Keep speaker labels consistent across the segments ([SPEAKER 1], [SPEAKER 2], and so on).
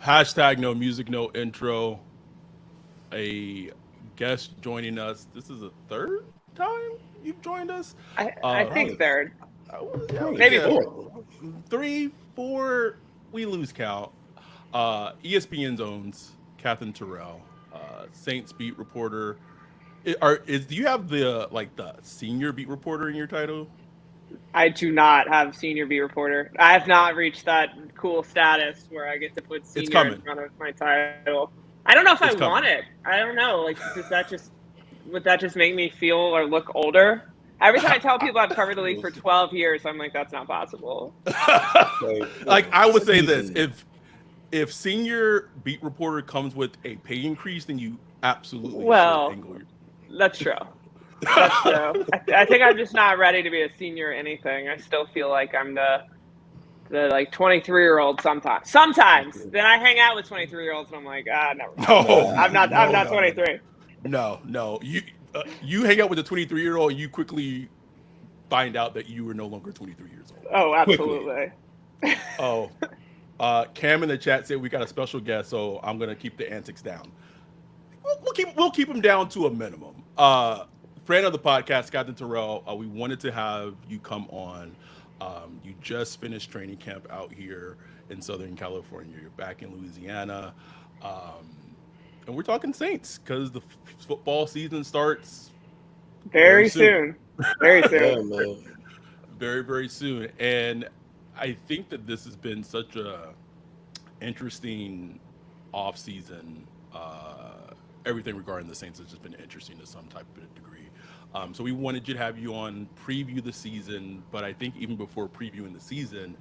[SPEAKER 1] Hashtag no music, no intro. A guest joining us. This is the third time you've joined us.
[SPEAKER 2] I think
[SPEAKER 3] Probably,
[SPEAKER 2] third,
[SPEAKER 3] probably
[SPEAKER 2] maybe
[SPEAKER 1] Yeah,
[SPEAKER 2] fourth.
[SPEAKER 3] four.
[SPEAKER 1] three, four. We lose count. ESPN's owns Katherine Terrell, Saints beat reporter. Do you have the senior beat reporter in your title?
[SPEAKER 2] I do not have senior beat reporter. I have not reached that cool status where I get to put
[SPEAKER 1] It's
[SPEAKER 2] senior in
[SPEAKER 1] coming.
[SPEAKER 2] front of my title. I don't know if I
[SPEAKER 1] It's
[SPEAKER 2] want
[SPEAKER 1] coming.
[SPEAKER 2] it. I don't know. Like, would that just make me feel or look older? Every time I tell people I've covered the league for 12 years, I'm like, that's not possible.
[SPEAKER 3] Like,
[SPEAKER 1] Like I would say this:
[SPEAKER 3] season.
[SPEAKER 1] if senior beat reporter comes with a pay increase, then you absolutely should
[SPEAKER 2] Well,
[SPEAKER 1] angle your.
[SPEAKER 2] that's true. That's true. I think I'm just not ready to be a senior or anything. I still feel like I'm the like 23-year-old sometimes. Sometimes. Then I hang out with 23-year-olds and I'm like, never mind.
[SPEAKER 1] No,
[SPEAKER 3] Nah,
[SPEAKER 2] I'm
[SPEAKER 3] no,
[SPEAKER 2] not
[SPEAKER 3] no, no,
[SPEAKER 2] 23.
[SPEAKER 1] no. You hang out with a 23-year-old, and you quickly find out that you were no longer 23 years old.
[SPEAKER 2] Oh,
[SPEAKER 3] quickly.
[SPEAKER 2] absolutely.
[SPEAKER 1] Oh, Cam in the chat said we got a special guest, so I'm gonna keep the antics down. We'll keep them down to a minimum. Friend of the podcast, Katherine Terrell. We wanted to have you come on. You just finished training camp out here in Southern California. You're back in Louisiana, and we're talking Saints because the football season starts very
[SPEAKER 2] Very
[SPEAKER 1] soon,
[SPEAKER 2] soon. Very
[SPEAKER 3] Yeah,
[SPEAKER 2] soon.
[SPEAKER 3] man.
[SPEAKER 1] very soon. And I think that this has been such a interesting off season. Everything regarding the Saints has just been interesting to some type of degree. So we wanted you to have you on preview the season, but I think even before previewing the season,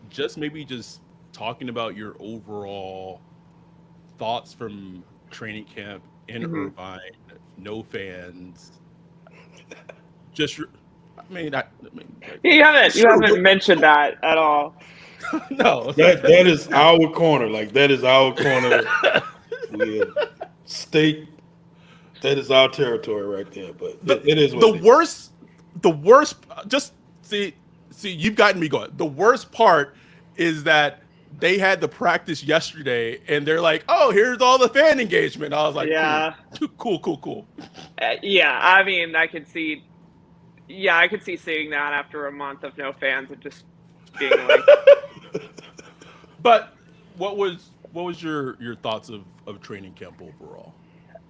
[SPEAKER 1] just talking about your overall thoughts from training camp in
[SPEAKER 2] Hmm.
[SPEAKER 1] Irvine, no fans, just I mean,
[SPEAKER 2] You
[SPEAKER 3] Sure.
[SPEAKER 2] haven't mentioned that at all.
[SPEAKER 1] no.
[SPEAKER 3] That is our corner. Like that is our corner. We have state. That is our territory right there. But
[SPEAKER 1] the
[SPEAKER 3] it is what
[SPEAKER 1] the
[SPEAKER 3] it is.
[SPEAKER 1] worst just see you've gotten me going. The worst part is that they had the practice yesterday and they're like, oh, here's all the fan engagement. I was like, cool.
[SPEAKER 2] Yeah.
[SPEAKER 1] Cool.
[SPEAKER 2] Yeah. I mean, I could see. Yeah, I could see seeing that after a month of no fans and just being like,
[SPEAKER 1] But what was your thoughts of training camp overall?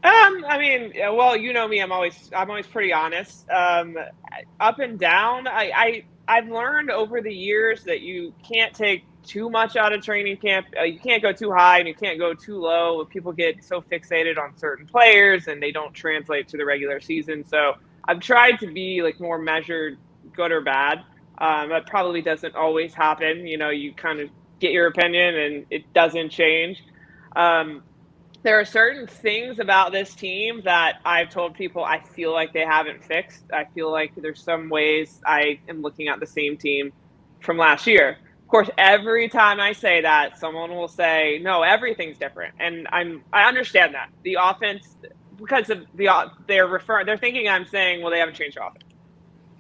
[SPEAKER 2] I mean, yeah, well, you know me, I'm always pretty honest. Up and down. I've learned over the years that you can't take too much out of training camp. You can't go too high and you can't go too low. People get so fixated on certain players and they don't translate to the regular season. So I've tried to be like more measured, good or bad. That probably doesn't always happen. You know, you kind of get your opinion and it doesn't change. Um, there are certain things about this team that I've told people I feel like they haven't fixed. I feel like there's some ways I am looking at the same team from last year. Of course, every time I say that, someone will say, "No, everything's different," and I understand that the offense because of they're thinking I'm saying, "Well, they haven't changed the offense."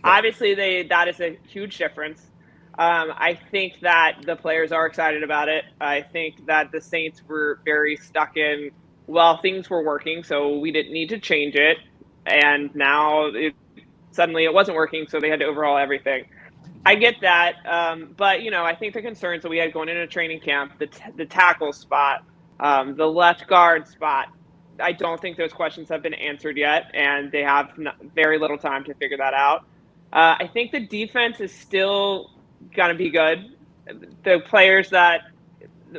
[SPEAKER 3] Right.
[SPEAKER 2] Obviously, that is a huge difference. I think that the players are excited about it. I think that the Saints were very stuck in, well, things were working, so we didn't need to change it. And now suddenly it wasn't working, so they had to overhaul everything. I get that. But, I think the concerns that we had going into training camp, the tackle spot, the left guard spot, I don't think those questions have been answered yet, and they have very little time to figure that out. I think the defense is still going to be good. The players that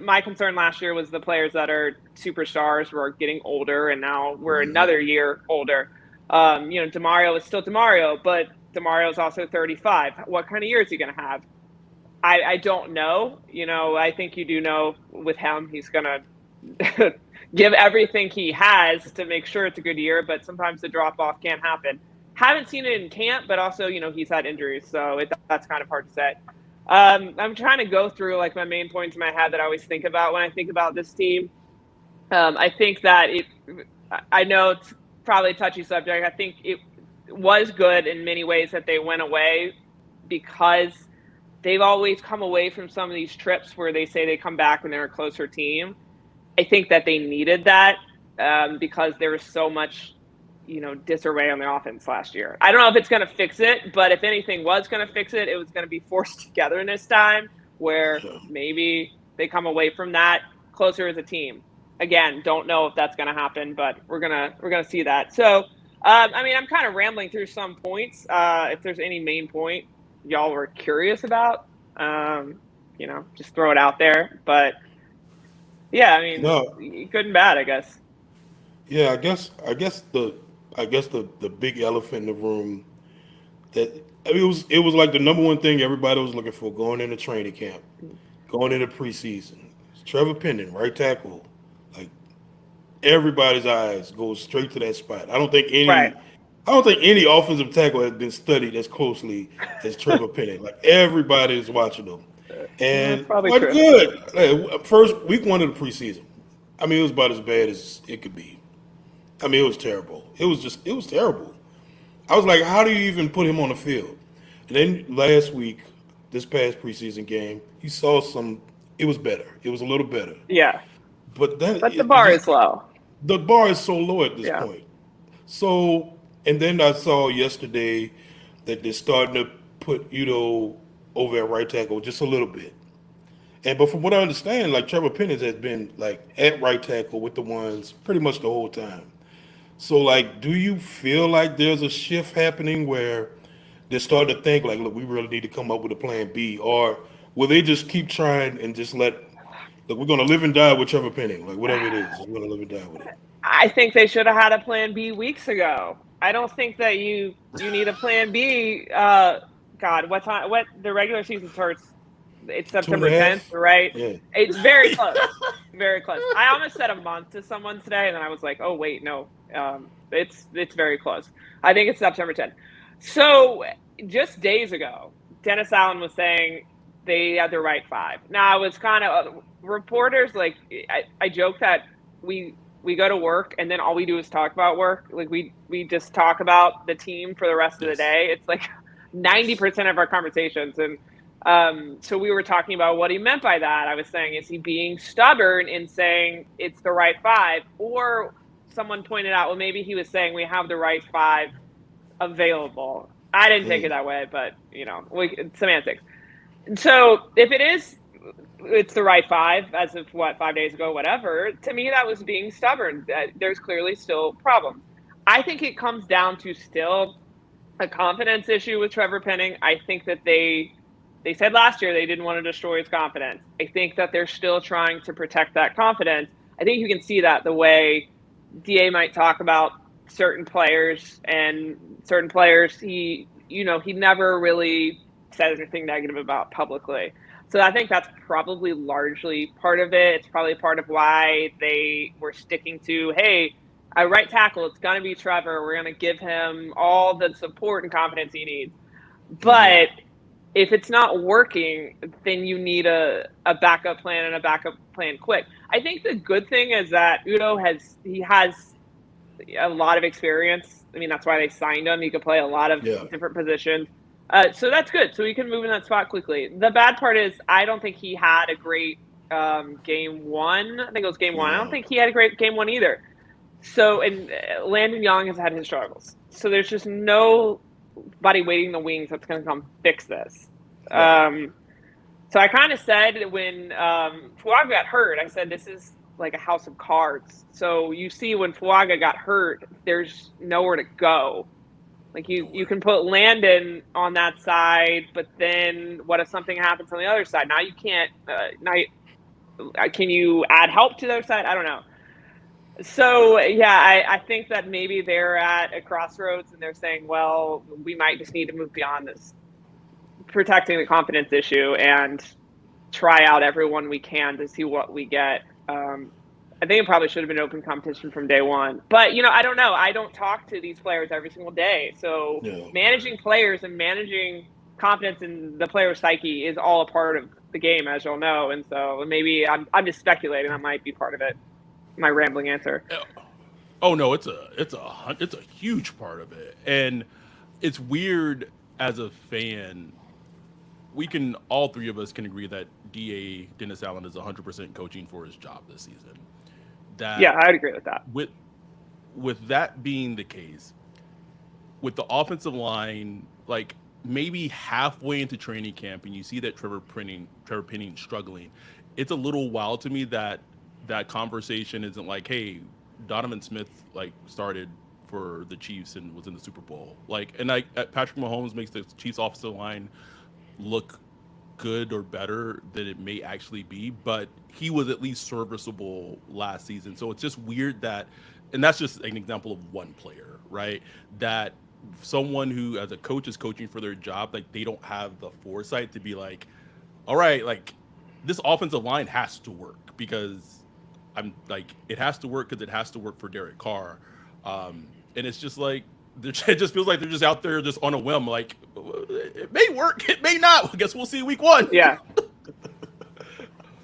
[SPEAKER 2] my concern last year was the players that are superstars were getting older, and now we're
[SPEAKER 3] Mhm.
[SPEAKER 2] another year older. Demario is still Demario, but Demario is also 35. What kind of year is he going to have? I don't know. I think you do know with him, he's going to give everything he has to make sure it's a good year, but sometimes the drop off can't happen. Haven't seen it in camp, but also, he's had injuries, so that's kind of hard to say. I'm trying to go through like my main points in my head that I always think about when I think about this team. I think that I know it's probably a touchy subject. I think it was good in many ways that they went away because they've always come away from some of these trips where they say they come back and they're a closer team. I think that they needed that because there was so much, disarray on the offense last year. I don't know if it's going to fix it, but if anything was going to fix it, it was going to be forced togetherness time where maybe they come away from that closer as a team. Again, don't know if that's going to happen, but we're gonna see that. So, I'm kind of rambling through some points. If there's any main point y'all were curious about, just throw it out there. But yeah,
[SPEAKER 3] No,
[SPEAKER 2] good and bad, I guess.
[SPEAKER 3] yeah, I guess the big elephant in the room that it was like the number one thing everybody was looking for going into training camp, going into preseason. Trevor Penning, right tackle, like everybody's eyes go straight to that spot.
[SPEAKER 2] Right.
[SPEAKER 3] I don't think any offensive tackle has been studied as closely as Trevor Penning. Like everybody is watching him,
[SPEAKER 2] That's
[SPEAKER 3] and
[SPEAKER 2] probably
[SPEAKER 3] like
[SPEAKER 2] true.
[SPEAKER 3] good. Like, first week one of the preseason, it was about as bad as it could be. It was terrible. It was terrible. I was like, how do you even put him on the field? And then last week, this past preseason game, you saw it was better. It was a little better.
[SPEAKER 2] Yeah,
[SPEAKER 3] But then
[SPEAKER 2] but the
[SPEAKER 3] it
[SPEAKER 2] bar
[SPEAKER 3] just,
[SPEAKER 2] is low.
[SPEAKER 3] the bar is so low at this
[SPEAKER 2] Yeah.
[SPEAKER 3] point. So, and then I saw yesterday that they're starting to put Udo over at right tackle just a little bit. But from what I understand, like Trevor Penning has been like at right tackle with the ones pretty much the whole time. So, like, do you feel like there's a shift happening where they're starting to think, like, look, we really need to come up with a plan B? Or will they just keep trying and just look, we're going to live and die with Trevor Penning, like, whatever it is, we're going to live and die with it?
[SPEAKER 2] I think they should have had a plan B weeks ago. I don't think that you need a plan B. God, what time? What the regular season starts? It's
[SPEAKER 3] Two and
[SPEAKER 2] September
[SPEAKER 3] a
[SPEAKER 2] 10th,
[SPEAKER 3] half?
[SPEAKER 2] right?
[SPEAKER 3] Yeah.
[SPEAKER 2] It's very close, very close. I almost said a month to someone today, and then I was like, oh wait, no, it's very close. I think it's September 10th. So just days ago, Dennis Allen was saying they had the right five. Now I was kind of reporters like I joke that we go to work and then all we do is talk about work. Like we just talk about the team for the rest of the
[SPEAKER 1] Yes.
[SPEAKER 2] day. It's like 90% of our conversations. And so we were talking about what he meant by that. I was saying, is he being stubborn in saying it's the right five? Or someone pointed out, well, maybe he was saying we have the right five available. I didn't take it that way, but semantics. So if it is, it's the right five as of 5 days ago, whatever. To me, that was being stubborn. There's clearly still problems. I think it comes down to still a confidence issue with Trevor Penning. I think that they said last year they didn't want to destroy his confidence. I think that they're still trying to protect that confidence. I think you can see that the way DA might talk about certain players and certain players he never really says anything negative about publicly. So I think that's probably largely part of it. It's probably part of why they were sticking to, hey, a right tackle, it's going to be Trevor. We're going to give him all the support and confidence he needs. But if it's not working, then you need a backup plan and a backup plan quick. I think the good thing is that Udo has a lot of experience. That's why they signed him. He could play a lot of different positions. So that's good. So he can move in that spot quickly. The bad part is I don't think he had a great game one. I think it was game one. I don't think he had a great game one either. So, and Landon Young has had his struggles. So there's just nobody waiting in the wings that's going to come fix this. So I kind of said when Fuaga got hurt, I said this is like a house of cards. So you see when Fuaga got hurt, there's nowhere to go. Like you can put Landon on that side, but then what if something happens on the other side? Now you can't. Can you add help to the other side? I don't know. So yeah, I think that maybe they're at a crossroads and they're saying, well, we might just need to move beyond this, protecting the confidence issue and try out everyone we can to see what we get. I think it probably should have been open competition from day one. But, I don't know. I don't talk to these players every single day. So managing players and managing confidence in the player's psyche is all a part of the game, as you'll know. And so maybe I'm just speculating. That might be part of it. My rambling answer.
[SPEAKER 1] Oh no, it's a huge part of it. And it's weird as a fan. All three of us can agree that Dennis Allen is 100% coaching for his job this season. that
[SPEAKER 2] Yeah, I'd agree with that.
[SPEAKER 1] with that being the case, with the offensive line, like maybe halfway into training camp, and you see that Trevor Penning struggling, it's a little wild to me that that conversation isn't like, hey, Donovan Smith like started for the Chiefs and was in the Super Bowl, like, and like Patrick Mahomes makes the Chiefs offensive line look good or better than it may actually be, but he was at least serviceable last season. So it's just weird that, and that's just an example of one player, right? That someone who, as a coach, is coaching for their job, like they don't have the foresight to be like, all right, like this offensive line has to work because I'm like, it has to work because it has to work for Derek Carr. And it's just like, it just feels like they're just out there just on a whim. Like, it may work, it may not. I guess we'll see week one.
[SPEAKER 2] Yeah.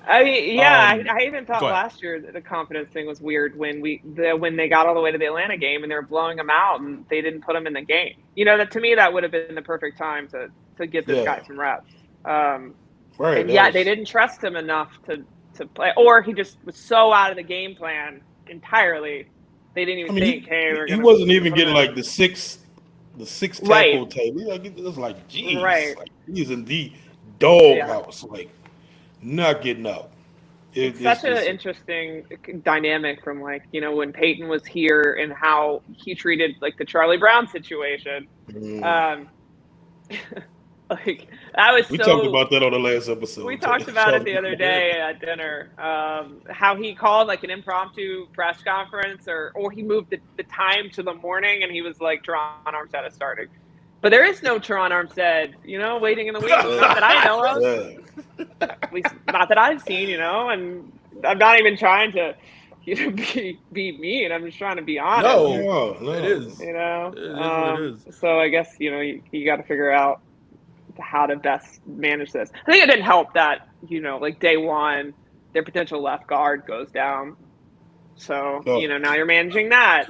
[SPEAKER 2] I mean, yeah, I even thought
[SPEAKER 1] go ahead.
[SPEAKER 2] last year that the confidence thing was weird when when they got all the way to the Atlanta game and they were blowing them out and they didn't put them in the game. You know, that to me that would have been the perfect time to get this guy some reps.
[SPEAKER 3] Right.
[SPEAKER 2] And yeah, they didn't trust him enough to play, or he just was so out of the game plan entirely. They didn't even think, hey,
[SPEAKER 3] he wasn't even getting like the six tackle tape. Like, it was like, geez, like, he's in the doghouse, like not getting out.
[SPEAKER 2] It's such an interesting dynamic from, like, you know, when Peyton was here and how he treated like the Charlie Brown situation. Like that was
[SPEAKER 3] we talked about that on the last episode.
[SPEAKER 2] We talked about it the other day at dinner. How he called like an impromptu press conference, or he moved the time to the morning, and he was like, Teron Armstead is starting. But there is no Teron Armstead, you know, waiting in the wings. Not that I know of. At least not that I've seen, you know, and I'm not even trying to, you know, be mean. I'm just trying to be honest.
[SPEAKER 3] No,
[SPEAKER 1] it is.
[SPEAKER 2] You know,
[SPEAKER 1] it is what it is.
[SPEAKER 2] So I guess, you know, you got to figure out how to best manage this. I think it didn't help that, you know, like day one, their potential left guard goes down. So, you know, now you're managing that.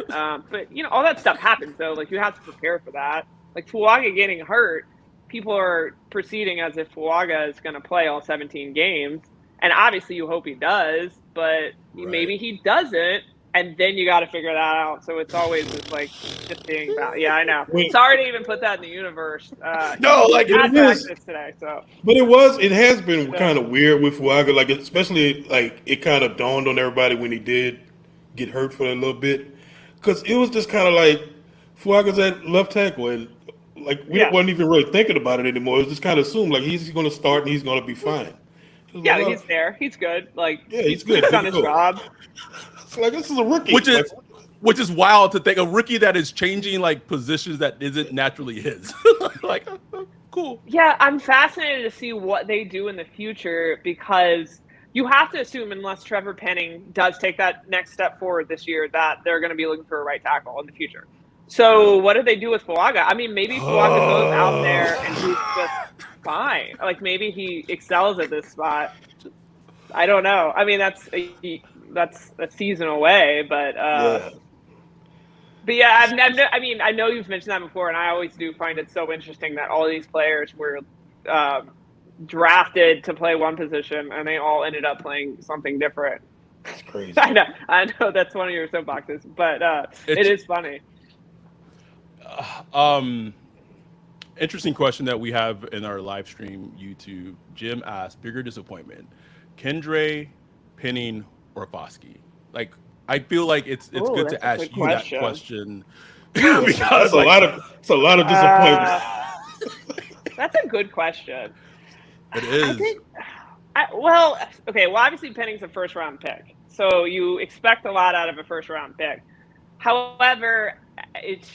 [SPEAKER 2] But, you know, all that stuff happens, though. Like, you have to prepare for that. Like, Fuaga getting hurt, people are proceeding as if Fuaga is going to play all 17 games. And obviously you hope he does, but maybe he doesn't. And then you got to figure that out. So it's always just like shifting about. Yeah, I know. Sorry to even put that in the universe.
[SPEAKER 3] No, like
[SPEAKER 2] it is today. So,
[SPEAKER 3] but it has been kind of weird with Fuaga. Like, especially like it kind of dawned on everybody when he did get hurt for a little bit, because it was just kind of like Fuaga's at left tackle, and like we wasn't even really thinking about it anymore. It was just kind of assumed like he's going to start and he's going to be fine.
[SPEAKER 2] Yeah, like, he's there. He's good. Like,
[SPEAKER 3] yeah, he's good.
[SPEAKER 2] He's done his job.
[SPEAKER 3] It's like, this is a rookie.
[SPEAKER 1] Which is wild to think, a rookie that is changing like positions that isn't naturally his. Like, cool.
[SPEAKER 2] Yeah, I'm fascinated to see what they do in the future, because you have to assume, unless Trevor Penning does take that next step forward this year, that they're going to be looking for a right tackle in the future. So what do they do with Fuaga? I mean, maybe Fuaga goes out there and he's just fine. Like, maybe he excels at this spot. I don't know. I mean, that's a season away, but yeah, I mean, I know you've mentioned that before, and I always do find it so interesting that all these players were drafted to play one position, and they all ended up playing something different.
[SPEAKER 3] That's crazy.
[SPEAKER 2] I know that's one of your soapboxes, but it is funny.
[SPEAKER 1] Interesting question that we have in our live stream YouTube. Jim asked, bigger disappointment, Kendre, Penning, or Foskey? Like, I feel like it's good to ask you that question.
[SPEAKER 3] Because it's a lot of disappointment.
[SPEAKER 2] That's a good question.
[SPEAKER 1] It is.
[SPEAKER 2] Well, obviously Penning's a first round pick, so you expect a lot out of a first round pick. However, it's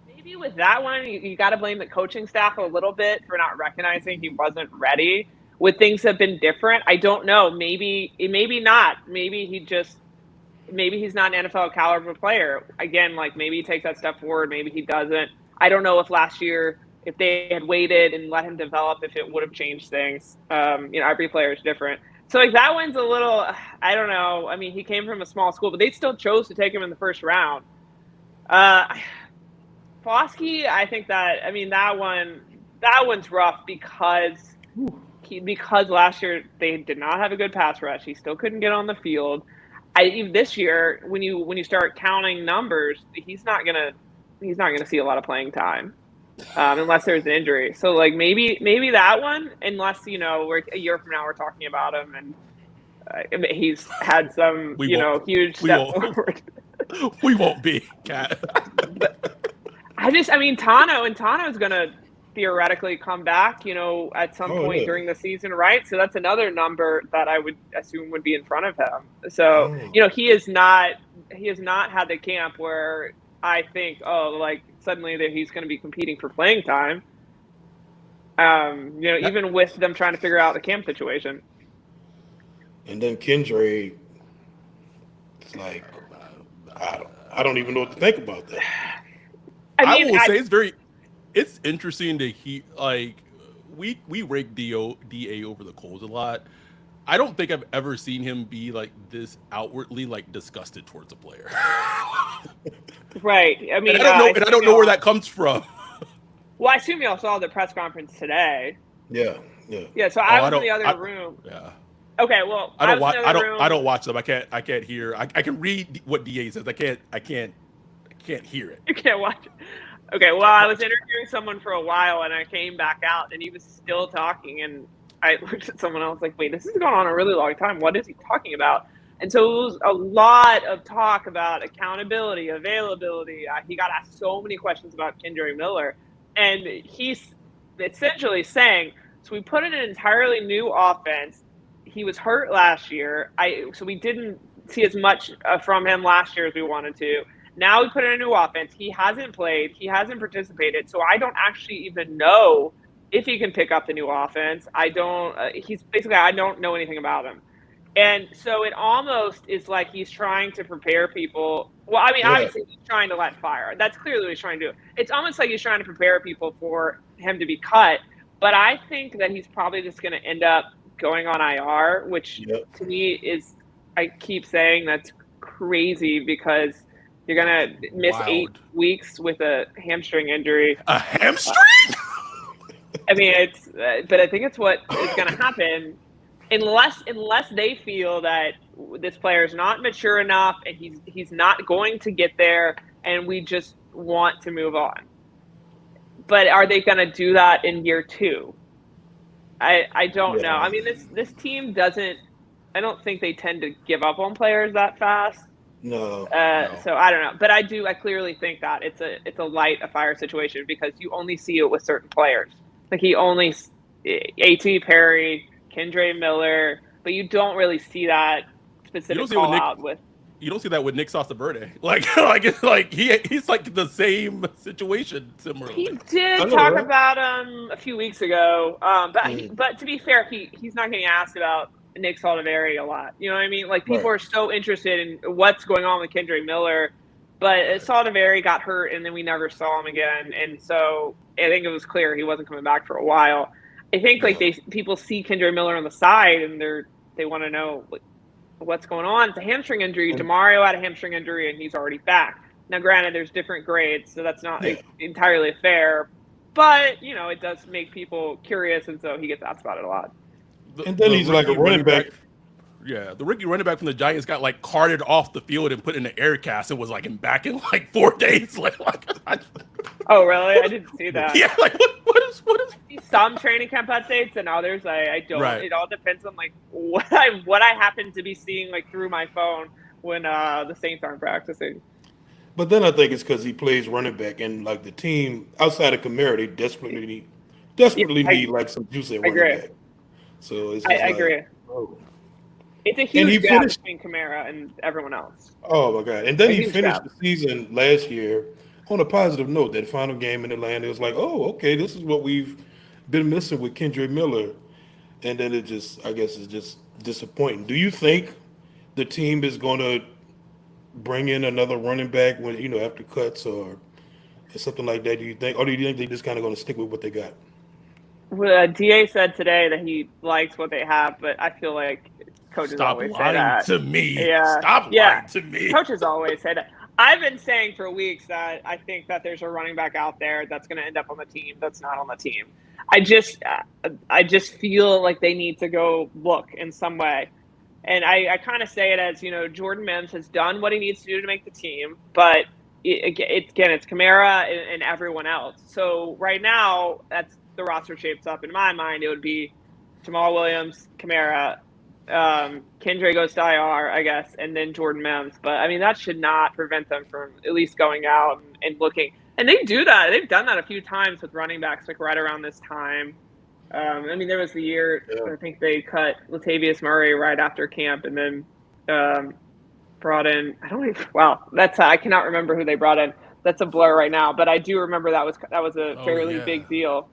[SPEAKER 2] maybe with that one, you got to blame the coaching staff a little bit for not recognizing he wasn't ready. Would things have been different? I don't know. Maybe not. Maybe he's not an NFL caliber player. Again, like, maybe he takes that step forward. Maybe he doesn't. I don't know if last year, if they had waited and let him develop, if it would have changed things. You know, every player is different. So, like, that one's a little, I don't know. I mean, he came from a small school, but they still chose to take him in the first round. Foskey, I think that one's rough because last year they did not have a good pass rush. He still couldn't get on the field. even this year, when you start counting numbers, he's not gonna see a lot of playing time, unless there's an injury. So like maybe that one, unless we're a year from now we're talking about him and he's had some huge
[SPEAKER 1] we
[SPEAKER 2] step
[SPEAKER 1] won't,
[SPEAKER 2] forward.
[SPEAKER 1] We won't be, Kat.
[SPEAKER 2] But Tano's gonna theoretically come back, at some point during the season, right? So that's another number that I would assume would be in front of him. So, he has not had the camp where I think, suddenly that he's going to be competing for playing time. Even with them trying to figure out the camp situation.
[SPEAKER 3] And then Kendre, it's like, I don't even know what to think about that.
[SPEAKER 1] I will say it's interesting to hear, like, we rake DA over the coals a lot. I don't think I've ever seen him be like this outwardly like disgusted towards a player.
[SPEAKER 2] Right. I mean,
[SPEAKER 1] I don't know where that comes from.
[SPEAKER 2] Well, I assume y'all saw the press conference today.
[SPEAKER 3] Yeah.
[SPEAKER 2] So I was in the other room.
[SPEAKER 1] Yeah.
[SPEAKER 2] Okay. Well,
[SPEAKER 1] I don't watch them. I can't hear. I can read what DA says. I can't hear it.
[SPEAKER 2] You can't watch it. Okay, well, I was interviewing someone for a while, and I came back out, and he was still talking, and I looked at someone else like, wait, this has gone on a really long time. What is he talking about? And so it was a lot of talk about accountability, availability. He got asked so many questions about Kendre Miller, and he's essentially saying, so we put in an entirely new offense. He was hurt last year, so we didn't see as much from him last year as we wanted to. Now we put in a new offense. He hasn't played. He hasn't participated. So I don't actually even know if he can pick up the new offense. I don't know anything about him. And so it almost is like he's trying to prepare people. Well, I mean, obviously he's trying to light fire. That's clearly what he's trying to do. It's almost like he's trying to prepare people for him to be cut. But I think that he's probably just going to end up going on IR, which to me is, I keep saying that's crazy because you're going to miss 8 weeks with a hamstring injury.
[SPEAKER 1] A hamstring?
[SPEAKER 2] I mean, but I think it's what is going to happen unless they feel that this player is not mature enough and he's not going to get there and we just want to move on. But are they going to do that in year 2? I don't know. I mean, this team doesn't – I don't think they tend to give up on players that fast.
[SPEAKER 3] No.
[SPEAKER 2] So I don't know, but I clearly think that it's a fire situation because you only see it with certain players. Like A.T. Perry, Kendre Miller, but you don't really see that specific call out with.
[SPEAKER 1] You don't see that with Nick Sosaverde. He's like the same situation similarly.
[SPEAKER 2] He did talk about him a few weeks ago, but to be fair, he's not getting asked about Nick Saldiveri a lot. You know what I mean? Like, people are so interested in what's going on with Kendre Miller, but Saldiveri got hurt and then we never saw him again. And so I think it was clear he wasn't coming back for a while. I think people see Kendre Miller on the side and they want to know what's going on. It's a hamstring injury. DeMario had a hamstring injury and he's already back. Now, granted, there's different grades, so that's not entirely fair, but it does make people curious, and so he gets asked about it a lot.
[SPEAKER 3] And then he's like a running back.
[SPEAKER 1] Yeah, the rookie running back from the Giants got like carted off the field and put in an air cast and was like back in like 4 days.
[SPEAKER 2] Oh, really? I didn't see that.
[SPEAKER 1] Yeah, like what is?
[SPEAKER 2] Some training camp updates and others I don't. Right. It all depends on like what I happen to be seeing like through my phone when the Saints aren't practicing.
[SPEAKER 3] But then I think it's because he plays running back and like the team outside of Kamara, they desperately need like some juice at running back. So it's just I agree. Oh.
[SPEAKER 2] It's a huge gap between Kamara and everyone else.
[SPEAKER 3] Oh my God! And then he finished the season last year on a positive note. That final game in Atlanta, it was like, oh, okay, this is what we've been missing with Kendre Miller. And then I guess it's just disappointing. Do you think the team is going to bring in another running back when after cuts or something like that? Do you think, or do you think they just kind of going to stick with what they got?
[SPEAKER 2] Well, DA said today that he likes what they have, but I feel like coaches always say that.
[SPEAKER 1] Stop lying to me.
[SPEAKER 2] Yeah.
[SPEAKER 1] Stop lying to me.
[SPEAKER 2] Coaches always say that. I've been saying for weeks that I think that there's a running back out there that's going to end up on the team that's not on the team. I just feel like they need to go look in some way. And I kind of say it as, Jordan Mims has done what he needs to do to make the team, but it's Kamara and everyone else. So right now, that's the roster shapes up. In my mind, it would be Jamal Williams, Kamara, Kendre goes to IR, I guess, and then Jordan Mims. But I mean, that should not prevent them from at least going out and looking. And they do that. They've done that a few times with running backs, like right around this time. I mean, there was the year I think they cut Latavius Murray right after camp, and then brought in. I cannot remember who they brought in. That's a blur right now, but I do remember that was a fairly big deal.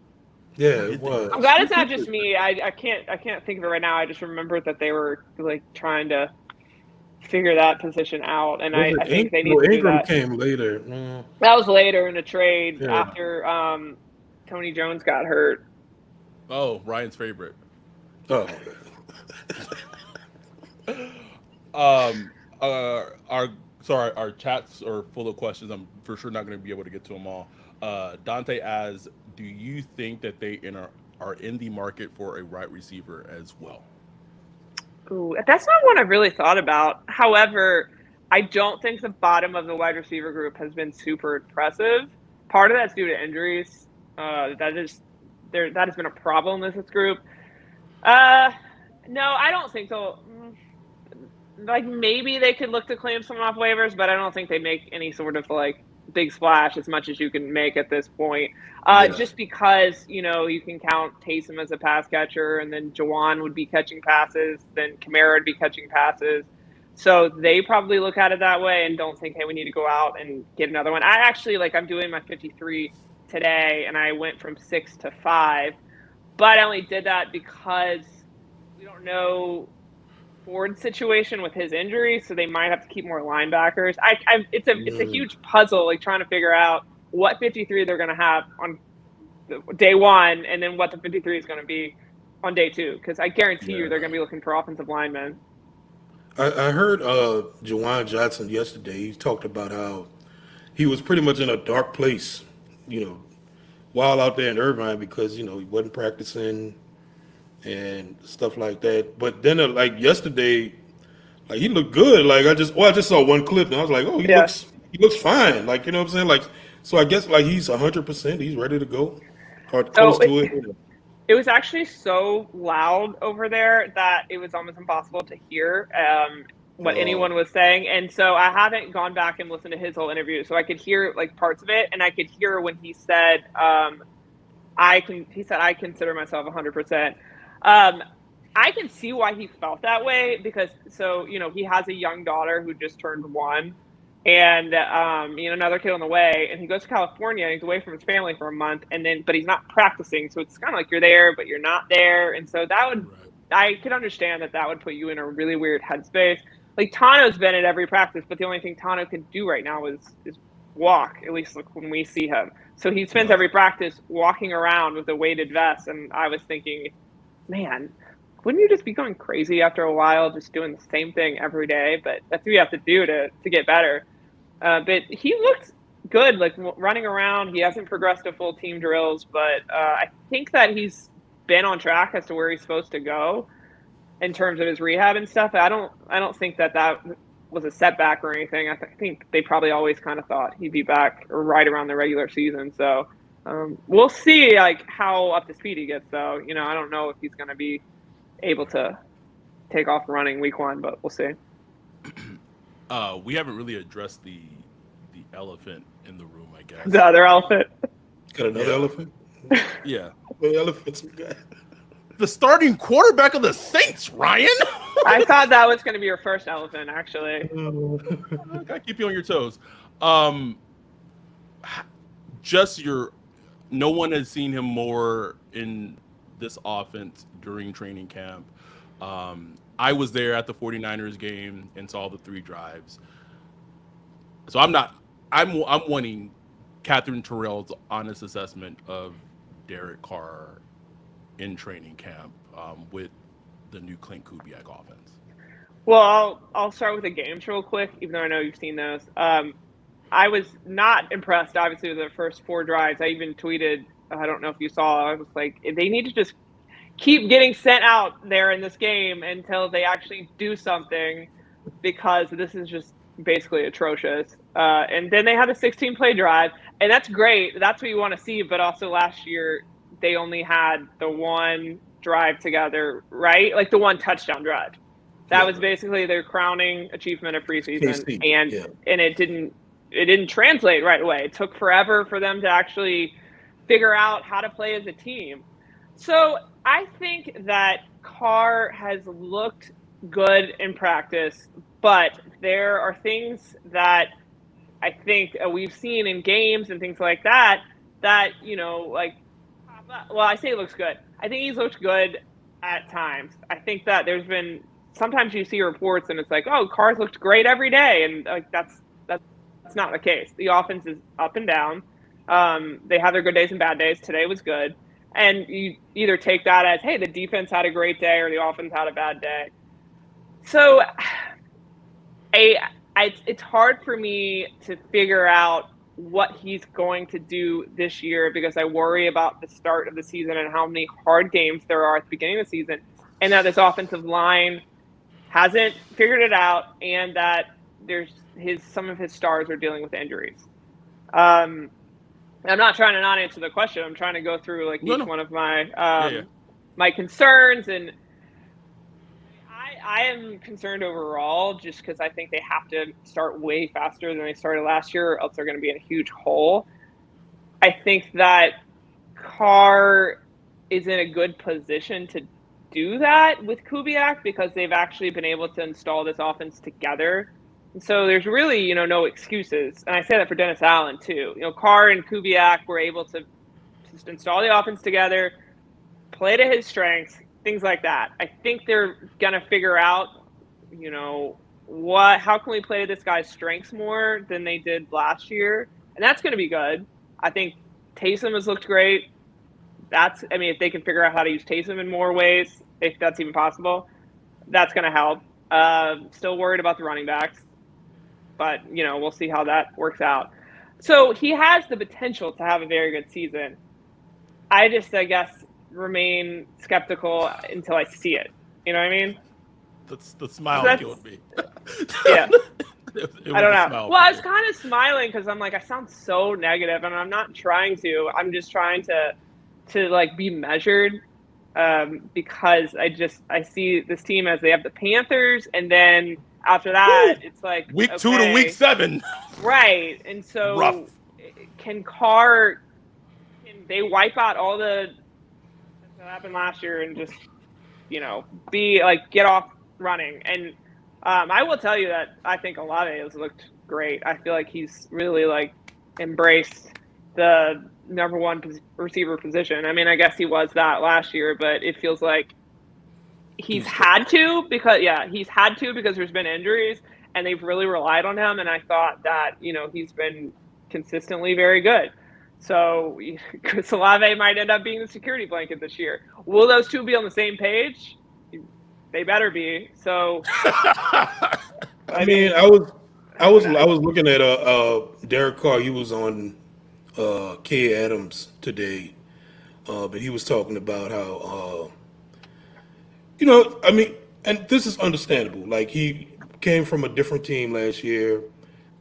[SPEAKER 3] Yeah, it was.
[SPEAKER 2] I'm glad it's not just me. I can't think of it right now. I just remembered that they were like trying to figure that position out, and I think they need to do that.
[SPEAKER 3] Ingram came later.
[SPEAKER 2] That was later in a trade after Tony Jones got hurt.
[SPEAKER 1] Oh, Ryan's favorite.
[SPEAKER 3] Oh.
[SPEAKER 1] Our chats are full of questions. I'm for sure not going to be able to get to them all. Dante asks, do you think that they are in the market for a right receiver as well?
[SPEAKER 2] Ooh, that's not one I've really thought about. However, I don't think the bottom of the wide receiver group has been super impressive. Part of that's due to injuries. That has been a problem with this group. No, I don't think so. Like, maybe they could look to claim someone off waivers, but I don't think they make any sort of like big splash as much as you can make at this point. Just because, you can count Taysom as a pass catcher, and then Jawan would be catching passes, then Kamara would be catching passes. So they probably look at it that way and don't think, hey, we need to go out and get another one. I actually, I'm doing my 53 today, and I went from 6 to 5, but I only did that because we don't know Ford's situation with his injury, so they might have to keep more linebackers. It's a huge puzzle, trying to figure out what 53 they're going to have on day one, and then what the 53 is going to be on day two, because I guarantee you they're going to be looking for offensive linemen.
[SPEAKER 3] I heard Juwan Johnson yesterday. He talked about how he was pretty much in a dark place, while out there in Irvine, because he wasn't practicing and stuff like that. But then yesterday, he looked good. I just saw one clip and I was like, oh, he looks fine. You know what I'm saying? So I guess he's 100%. He's ready to go or close to it.
[SPEAKER 2] It was actually so loud over there that it was almost impossible to hear what anyone was saying. And so I haven't gone back and listened to his whole interview. So I could hear parts of it, and I could hear when he said, I consider myself 100%. I can see why he felt that way, because he has a young daughter who just turned 1, and another kid on the way, and he goes to California and he's away from his family for a month, but he's not practicing, so it's kind of like you're there but you're not there. And so I could understand that would put you in a really weird headspace. Tano's been at every practice, but the only thing Tano can do right now is walk, at least when we see him. So he spends every practice walking around with a weighted vest, and I was thinking, man, wouldn't you just be going crazy after a while, just doing the same thing every day? But that's what you have to do to get better. But he looked good, running around. He hasn't progressed to full team drills, but I think that he's been on track as to where he's supposed to go in terms of his rehab and stuff. I don't think that was a setback or anything. I think they probably always kind of thought he'd be back right around the regular season. So we'll see how up to speed he gets, though. I don't know if he's going to be able to take off running week 1, but we'll see.
[SPEAKER 1] We haven't really addressed the elephant in the room, I guess.
[SPEAKER 2] The other elephant.
[SPEAKER 3] Got another elephant?
[SPEAKER 1] Yeah.
[SPEAKER 3] What elephants we got?
[SPEAKER 1] The starting quarterback of the Saints, Ryan.
[SPEAKER 2] I thought that was going to be your first elephant, actually.
[SPEAKER 1] Gotta keep you on your toes. No one has seen him more in this offense during training camp. I was there at the 49ers game and saw the 3 drives. So I'm wanting Katherine Terrell's honest assessment of Derek Carr in training camp with the new Clint Kubiak offense.
[SPEAKER 2] Well, I'll start with the games real quick, even though I know you've seen those. I was not impressed, obviously, with the first 4 drives. I even tweeted, I don't know if you saw, I was like, they need to just keep getting sent out there in this game until they actually do something, because this is just basically atrocious. And then they had a 16-play drive, and that's great. That's what you want to see. But also last year, they only had the one drive together, right? Like the one touchdown drive. That was basically their crowning achievement of preseason,
[SPEAKER 3] KC,
[SPEAKER 2] and
[SPEAKER 3] yeah.
[SPEAKER 2] it didn't translate right away. It took forever for them to actually figure out how to play as a team. So I think that Carr has looked good in practice, but there are things that I think we've seen in games and things like that, like, well, I say it looks good. I think he's looked good at times. I think that there's been sometimes you see reports and it's like, oh, Carr's looked great every day, and like that's not the case. The offense is up and down. They have their good days and bad days. Today was good, and you either take that as, hey, the defense had a great day or the offense had a bad day. So, it's hard for me to figure out what he's going to do this year, because I worry about the start of the season and how many hard games there are at the beginning of the season, and that this offensive line hasn't figured it out, and that some of his stars are dealing with injuries. I'm not trying to not answer the question. I'm trying to go through each one of my my concerns, and I am concerned overall just because I think they have to start way faster than they started last year, or else they're going to be in a huge hole. I think that Carr is in a good position to do that with Kubiak, because they've actually been able to install this offense together. And so there's really, no excuses. And I say that for Dennis Allen too. Carr and Kubiak were able to just install the offense together, play to his strengths, things like that. I think they're going to figure out, how can we play to this guy's strengths more than they did last year? And that's going to be good. I think Taysom has looked great. If they can figure out how to use Taysom in more ways, if that's even possible, that's going to help. Still worried about the running backs, but, we'll see how that works out. So he has the potential to have a very good season. I guess, remain skeptical until I see it. You know what I mean?
[SPEAKER 1] The smile killed me.
[SPEAKER 2] Yeah.
[SPEAKER 1] It
[SPEAKER 2] I don't know.
[SPEAKER 1] smile
[SPEAKER 2] Well, I was kind of smiling because I'm like, I sound so negative, and I'm not trying to. I'm just trying to be measured, because I see this team as they have the Panthers, and then after that, it's like
[SPEAKER 1] week 2 to week 7.
[SPEAKER 2] Right. And so
[SPEAKER 1] rough.
[SPEAKER 2] Can they wipe out all the that happened last year and just, be like, get off running? And I will tell you that I think Olave has looked great. I feel like he's really embraced the number one receiver position. I guess he was that last year, but it feels like he's had to because there's been injuries and they've really relied on him. And I thought that, he's been consistently very good. So Chris Olave might end up being the security blanket this year. Will those two be on the same page? They better be. So
[SPEAKER 3] I was looking at Derek Carr. He was on Kay Adams today, but he was talking about how and this is understandable. Like, he came from a different team last year,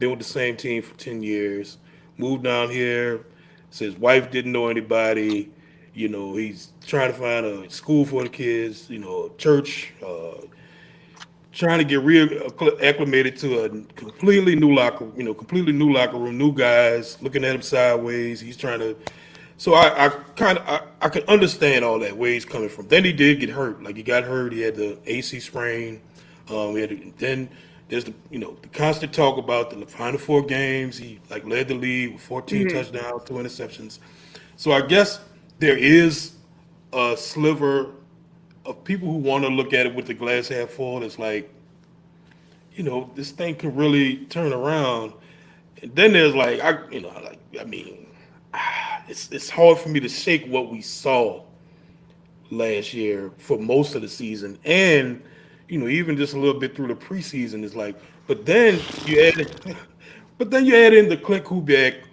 [SPEAKER 3] been with the same team for 10 years, moved down here. His wife didn't know anybody. He's trying to find a school for the kids, a church, trying to get acclimated to a completely new locker room, new guys looking at him sideways. He's trying to. So I can understand all that, where he's coming from. Then he did get hurt. Like, he got hurt. He had the AC sprain. Then there's the constant talk about the Final Four games. He led the league with 14 touchdowns, 2 interceptions. So I guess there is a sliver of people who want to look at it with the glass half full. It's like, this thing can really turn around. And then there's it's hard for me to shake what we saw last year for most of the season, and even just a little bit through the preseason. Is like, but then you add in the Clint Kubiak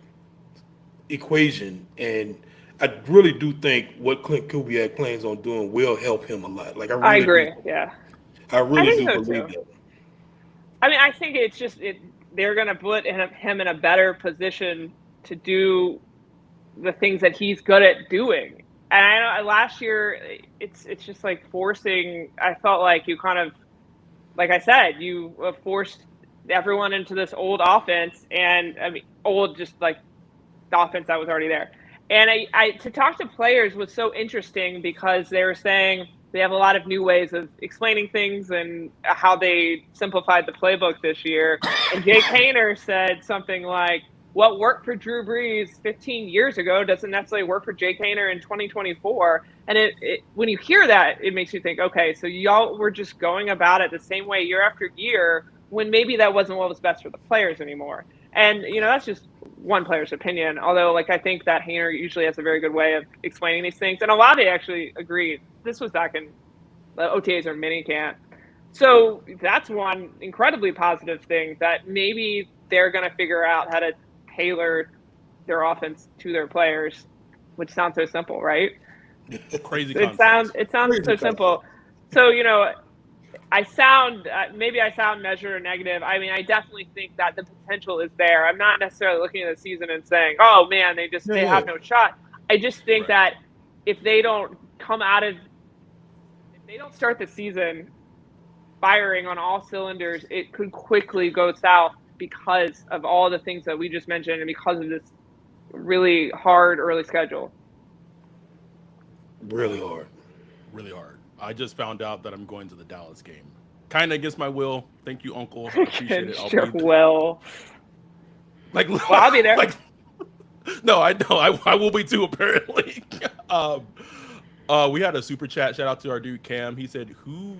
[SPEAKER 3] equation, and I really do think what Clint Kubiak plans on doing will help him a lot. Like I
[SPEAKER 2] I
[SPEAKER 3] really do.
[SPEAKER 2] agree. Yeah,
[SPEAKER 3] I
[SPEAKER 2] I
[SPEAKER 3] really
[SPEAKER 2] think
[SPEAKER 3] do
[SPEAKER 2] so
[SPEAKER 3] believe
[SPEAKER 2] too.
[SPEAKER 3] that.
[SPEAKER 2] I mean, I think it's just they're going to put him in a better position to do the things that he's good at doing. And I know last year it's just like forcing. I felt like you kind of, like I said, you forced everyone into this old offense, and I mean old just like the offense that was already there. And I to talk to players was so interesting because they were saying they have a lot of new ways of explaining things and how they simplified the playbook this year. And Jake Hayner said something like, what worked for Drew Brees 15 years ago doesn't necessarily work for Jake Hayner in 2024. And when you hear that, it makes you think, okay, so y'all were just going about it the same way year after year when maybe that wasn't what was best for the players anymore. And, that's just one player's opinion. Although, like, I think that Hayner usually has a very good way of explaining these things. And Olave actually agreed. This was back in the OTAs or minicamp. So that's one incredibly positive thing that maybe they're going to figure out how to tailor their offense to their players, which sounds so simple, right?
[SPEAKER 1] Crazy
[SPEAKER 2] It sounds
[SPEAKER 1] concept.
[SPEAKER 2] it sounds
[SPEAKER 3] Crazy
[SPEAKER 2] so simple.
[SPEAKER 3] concept.
[SPEAKER 2] So I sound maybe I sound measured or negative. I mean, I definitely think that the potential is there. I'm not necessarily looking at the season and saying, "Oh man,
[SPEAKER 3] Yeah,
[SPEAKER 2] they
[SPEAKER 3] yeah.
[SPEAKER 2] have no shot." I just think
[SPEAKER 1] Right.
[SPEAKER 2] that if they don't if they don't start the season firing on all cylinders, it could quickly go south because of all the things that we just mentioned and because of this really hard early schedule.
[SPEAKER 3] Really hard.
[SPEAKER 1] Really hard. I just found out that I'm going to the Dallas game. Kind of against my will. Thank you, Uncle. I appreciate it. I'll
[SPEAKER 2] Sure,
[SPEAKER 1] be
[SPEAKER 2] well,
[SPEAKER 1] like,
[SPEAKER 2] I'll be there.
[SPEAKER 1] like. No, I know. I will be too. Apparently. We had a super chat. Shout out to our dude Cam. He said, who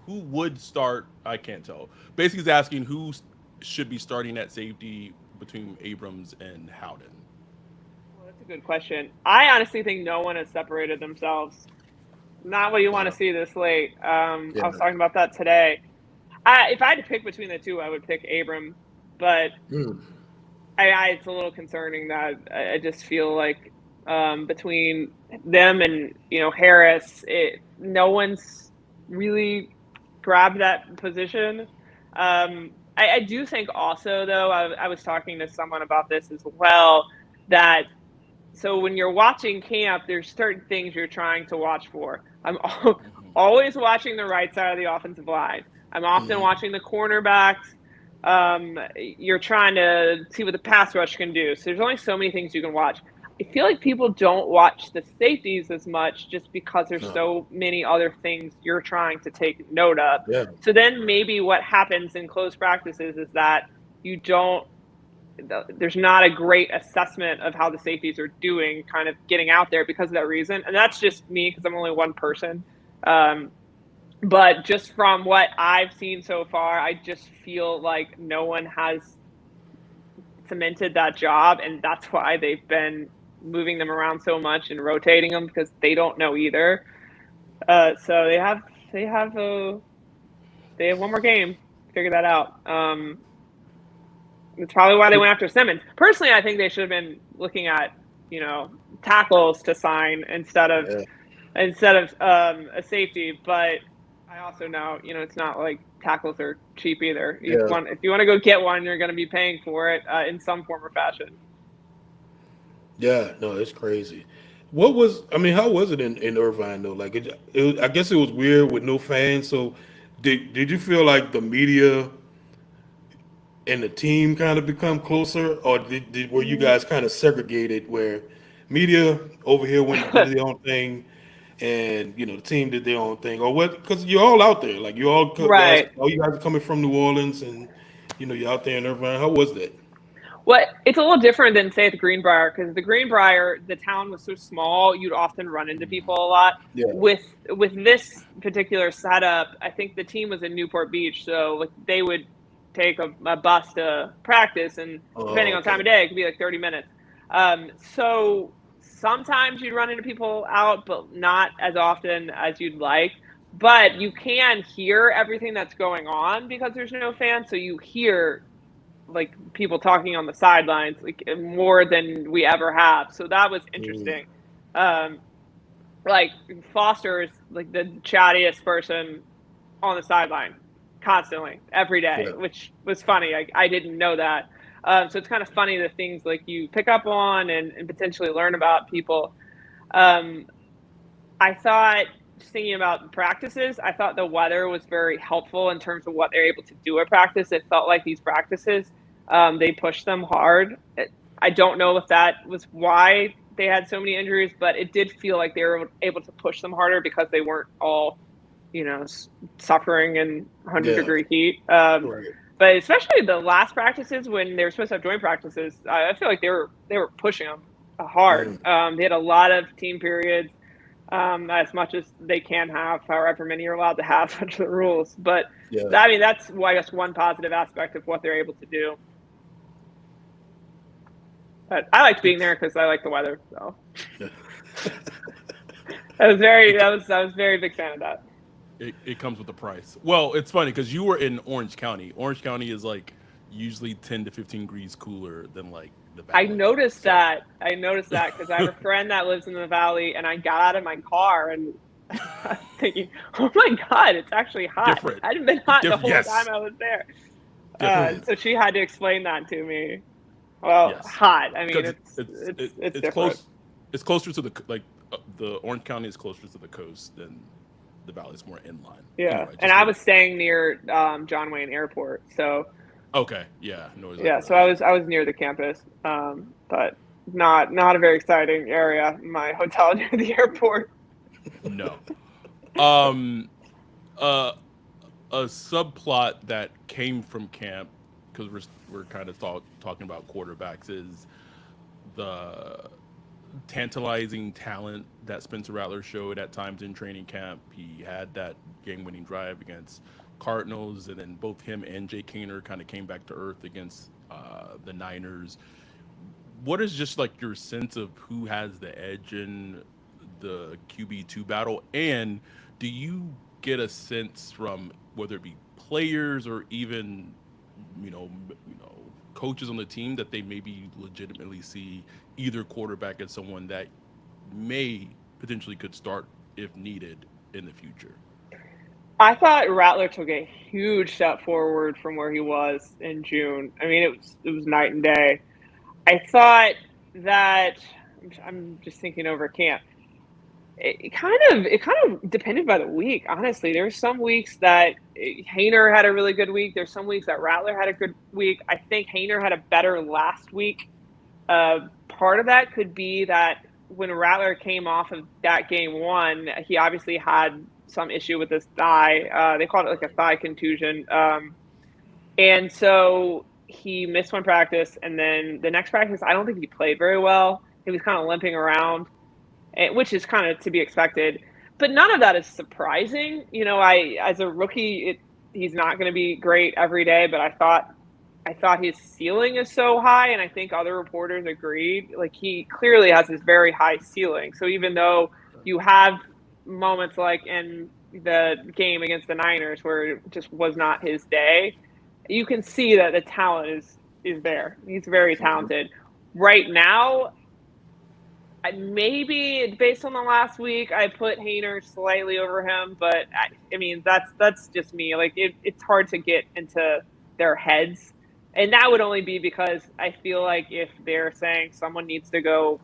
[SPEAKER 1] would start? I can't tell. Basically, he's asking who should be starting at safety between Abrams and Howden.
[SPEAKER 2] Well, that's a good question. I honestly think no one has separated themselves. Not what you want to
[SPEAKER 3] Yeah.
[SPEAKER 2] see this late.
[SPEAKER 3] Yeah.
[SPEAKER 2] I was talking about that today. If I had to pick between the two, I would pick Abram, but
[SPEAKER 3] Mm.
[SPEAKER 2] it's a little concerning that I just feel like between them and Harris, no one's really grabbed that position. I do think also though I was talking to someone about this as well that so when you're watching camp, there's certain things you're trying to watch for. I'm always watching the right side of the offensive line. I'm often watching the cornerbacks. You're trying to see what the pass rush can do. So there's only so many things you can watch. I feel like people don't watch the safeties as much just because there's
[SPEAKER 3] No.
[SPEAKER 2] so many other things you're trying to take note of.
[SPEAKER 3] Yeah.
[SPEAKER 2] So then maybe what happens in close practices is that you don't there's not a great assessment of how the safeties are doing kind of getting out there because of that reason. And that's just me because I'm only one person. But just from what I've seen so far, I just feel like no one has cemented that job. And that's why they've been moving them around so much and rotating them because they don't know either. So they have one more game to figure that out. It's probably why they went after Simmons. Personally, I think they should have been looking at, tackles to sign instead of a safety. But I also know, it's not like tackles are cheap either. If you want to go get one, you're going to be paying for it in some form or fashion.
[SPEAKER 3] Yeah, no, it's crazy. How was it in Irvine though? Like, I guess it was weird with no fans. So, did you feel like the media and the team kind of become closer, or were you guys kind of segregated where media over here did their own thing, and the team did their own thing, or what? Because you're all out there, like
[SPEAKER 2] Right.
[SPEAKER 3] all you guys are coming from New Orleans, and you're out there in Irvine. How was that?
[SPEAKER 2] Well, it's a little different than say at the Greenbrier because the Greenbrier, the town was so small, you'd often run into people a lot.
[SPEAKER 3] Yeah.
[SPEAKER 2] With this particular setup, I think the team was in Newport Beach, so they would take a bus to practice, and depending on time of day, it could be like 30 minutes. So sometimes you'd run into people out, but not as often as you'd like. But you can hear everything that's going on because there's no fans, so you hear like people talking on the sidelines, like more than we ever have. So that was interesting. Like Foster is like the chattiest person on the sideline constantly every day, which was funny. I didn't know that. So it's kind of funny the things like you pick up on and potentially learn about people. I thought, just thinking about the practices, I thought the weather was very helpful in terms of what they're able to do at practice. It felt like these practices, they pushed them hard. I don't know if that was why they had so many injuries, but it did feel like they were able to push them harder because they weren't all, suffering in 100-degree heat. But especially the last practices when they were supposed to have joint practices, I feel like they were pushing them hard. They had a lot of team periods, as much as they can have, however many you're allowed to have under the rules. But I mean, that's I guess one positive aspect of what they're able to do. But I liked being there because I like the weather. So I was very big fan of that.
[SPEAKER 1] It comes with the price. Well, it's funny because you were in Orange County. Orange County is like usually 10 to 15 degrees cooler than like the Valley.
[SPEAKER 2] I noticed that because I have a friend that lives in the Valley, and I got out of my car and I'm thinking, oh my God, it's actually hot.
[SPEAKER 1] Different.
[SPEAKER 2] It hadn't been hot the whole time I was there. So she had to explain that to me. Well, hot. I mean, it's different.
[SPEAKER 1] Close. It's closer to the Orange County is closer to the coast than the Valley's more inland.
[SPEAKER 2] Yeah, anyway, and I was staying near John Wayne Airport, so.
[SPEAKER 1] Okay. Yeah. No.
[SPEAKER 2] Yeah. So I was near the campus, but not a very exciting area. My hotel near the airport.
[SPEAKER 1] No. A subplot that came from camp, because we're kind of talking about quarterbacks, is the tantalizing talent that Spencer Rattler showed at times in training camp. He had that game-winning drive against Cardinals, and then both him and Jay Kendre kind of came back to earth against the Niners. What is just like your sense of who has the edge in the QB2 battle, and do you get a sense from whether it be players or even coaches on the team that they maybe legitimately see either quarterback as someone that may potentially could start if needed in the future?
[SPEAKER 2] I thought Rattler took a huge step forward from where he was in June. I mean, it was night and day. I thought that, I'm just thinking over camp, it kind of depended by the week, honestly. There were some weeks that Kendre had a really good week. There's some weeks that Rattler had a good week. I think Kendre had a better last week. Part of that could be that when Rattler came off of that game one, he obviously had some issue with his thigh. They called it like a thigh contusion. And so he missed one practice, and then the next practice, I don't think he played very well. He was kind of limping around, which is kind of to be expected. But none of that is surprising. As a rookie, he's not going to be great every day, but I thought his ceiling is so high, and I think other reporters agreed. Like, he clearly has this very high ceiling. So even though you have moments like in the game against the Niners where it just was not his day, you can see that the talent is there. He's very talented. Right now, maybe based on the last week, I put Kendre slightly over him, but I mean, that's just me. Like, it's hard to get into their heads. And that would only be because I feel like if they're saying someone needs to go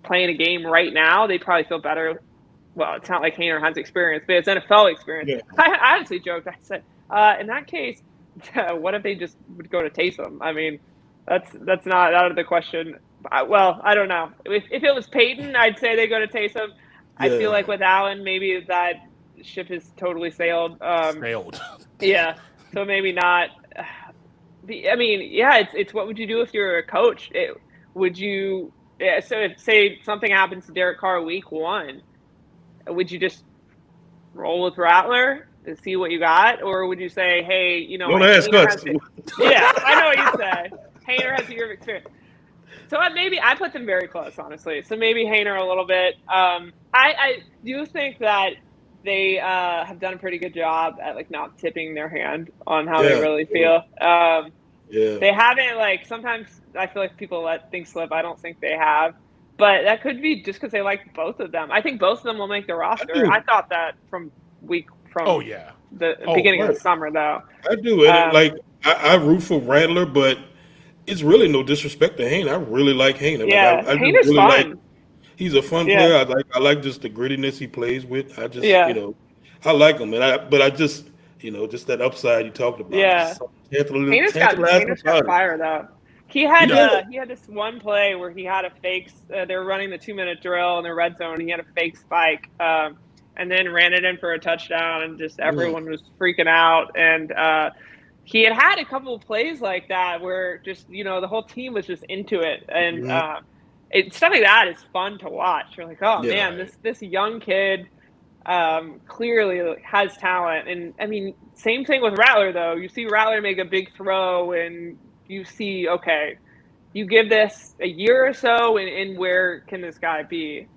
[SPEAKER 2] play in a game right now, they'd probably feel better. Well, it's not like Kendre has experience, but it's NFL experience. Yeah. I honestly joked. I said, in that case, what if they just would go to Taysom? I mean, that's not out of the question. Well, I don't know. If it was Peyton, I'd say they go to Taysom. Yeah. I feel like with Allen, maybe that ship is totally sailed. Yeah, so maybe not. I mean, yeah, it's what would you do if you're a coach? So if, say, something happens to Derek Carr week one, would you just roll with Rattler to see what you got? Or would you say, hey,
[SPEAKER 3] don't ask us.
[SPEAKER 2] Yeah, I know what you say. Kendre has a year of experience. So maybe I put them very close, honestly. So maybe Kendre a little bit. I do think that they have done a pretty good job at not tipping their hand on how they really feel.
[SPEAKER 3] Yeah.
[SPEAKER 2] They haven't, like, sometimes I feel like people let things slip. I don't think they have. But that could be just because they like both of them. I think both of them will make the
[SPEAKER 3] I
[SPEAKER 2] roster. I
[SPEAKER 3] do.
[SPEAKER 2] thought that from
[SPEAKER 1] Oh
[SPEAKER 2] from
[SPEAKER 1] yeah.
[SPEAKER 2] the
[SPEAKER 1] Oh
[SPEAKER 2] beginning of
[SPEAKER 3] Right.
[SPEAKER 2] the summer, though.
[SPEAKER 3] I do. And
[SPEAKER 2] Um,
[SPEAKER 3] I root for Rattler, but it's really no disrespect to Hayne. I really like Hayne. Like
[SPEAKER 2] yeah,
[SPEAKER 3] I
[SPEAKER 2] Hayne
[SPEAKER 3] just
[SPEAKER 2] is
[SPEAKER 3] really like.
[SPEAKER 2] fun.
[SPEAKER 3] He's a fun
[SPEAKER 2] Yeah,
[SPEAKER 3] player. I like just the grittiness he plays with. I just
[SPEAKER 2] yeah,
[SPEAKER 3] I like him, but I just just that upside you talked about. It's
[SPEAKER 2] yeah.
[SPEAKER 3] just something tantalizing
[SPEAKER 2] Hayner's got
[SPEAKER 3] about him.
[SPEAKER 2] fire though.
[SPEAKER 1] He does.
[SPEAKER 2] He had this one play where he had a fake. They were running the 2-minute drill in the red zone. And he had a fake spike, and then ran it in for a touchdown, and just
[SPEAKER 3] Mm,
[SPEAKER 2] everyone was freaking out. And he had a couple of plays like that where just the whole team was just into it, and
[SPEAKER 3] mhm.
[SPEAKER 2] stuff like that is fun to watch. You're like, oh
[SPEAKER 3] Yeah.
[SPEAKER 2] man,
[SPEAKER 1] Right.
[SPEAKER 2] this young kid clearly has talent. And I mean, same thing with Rattler though. You see Rattler make a big throw, and you see, okay, you give this a year or so, and where can this guy be?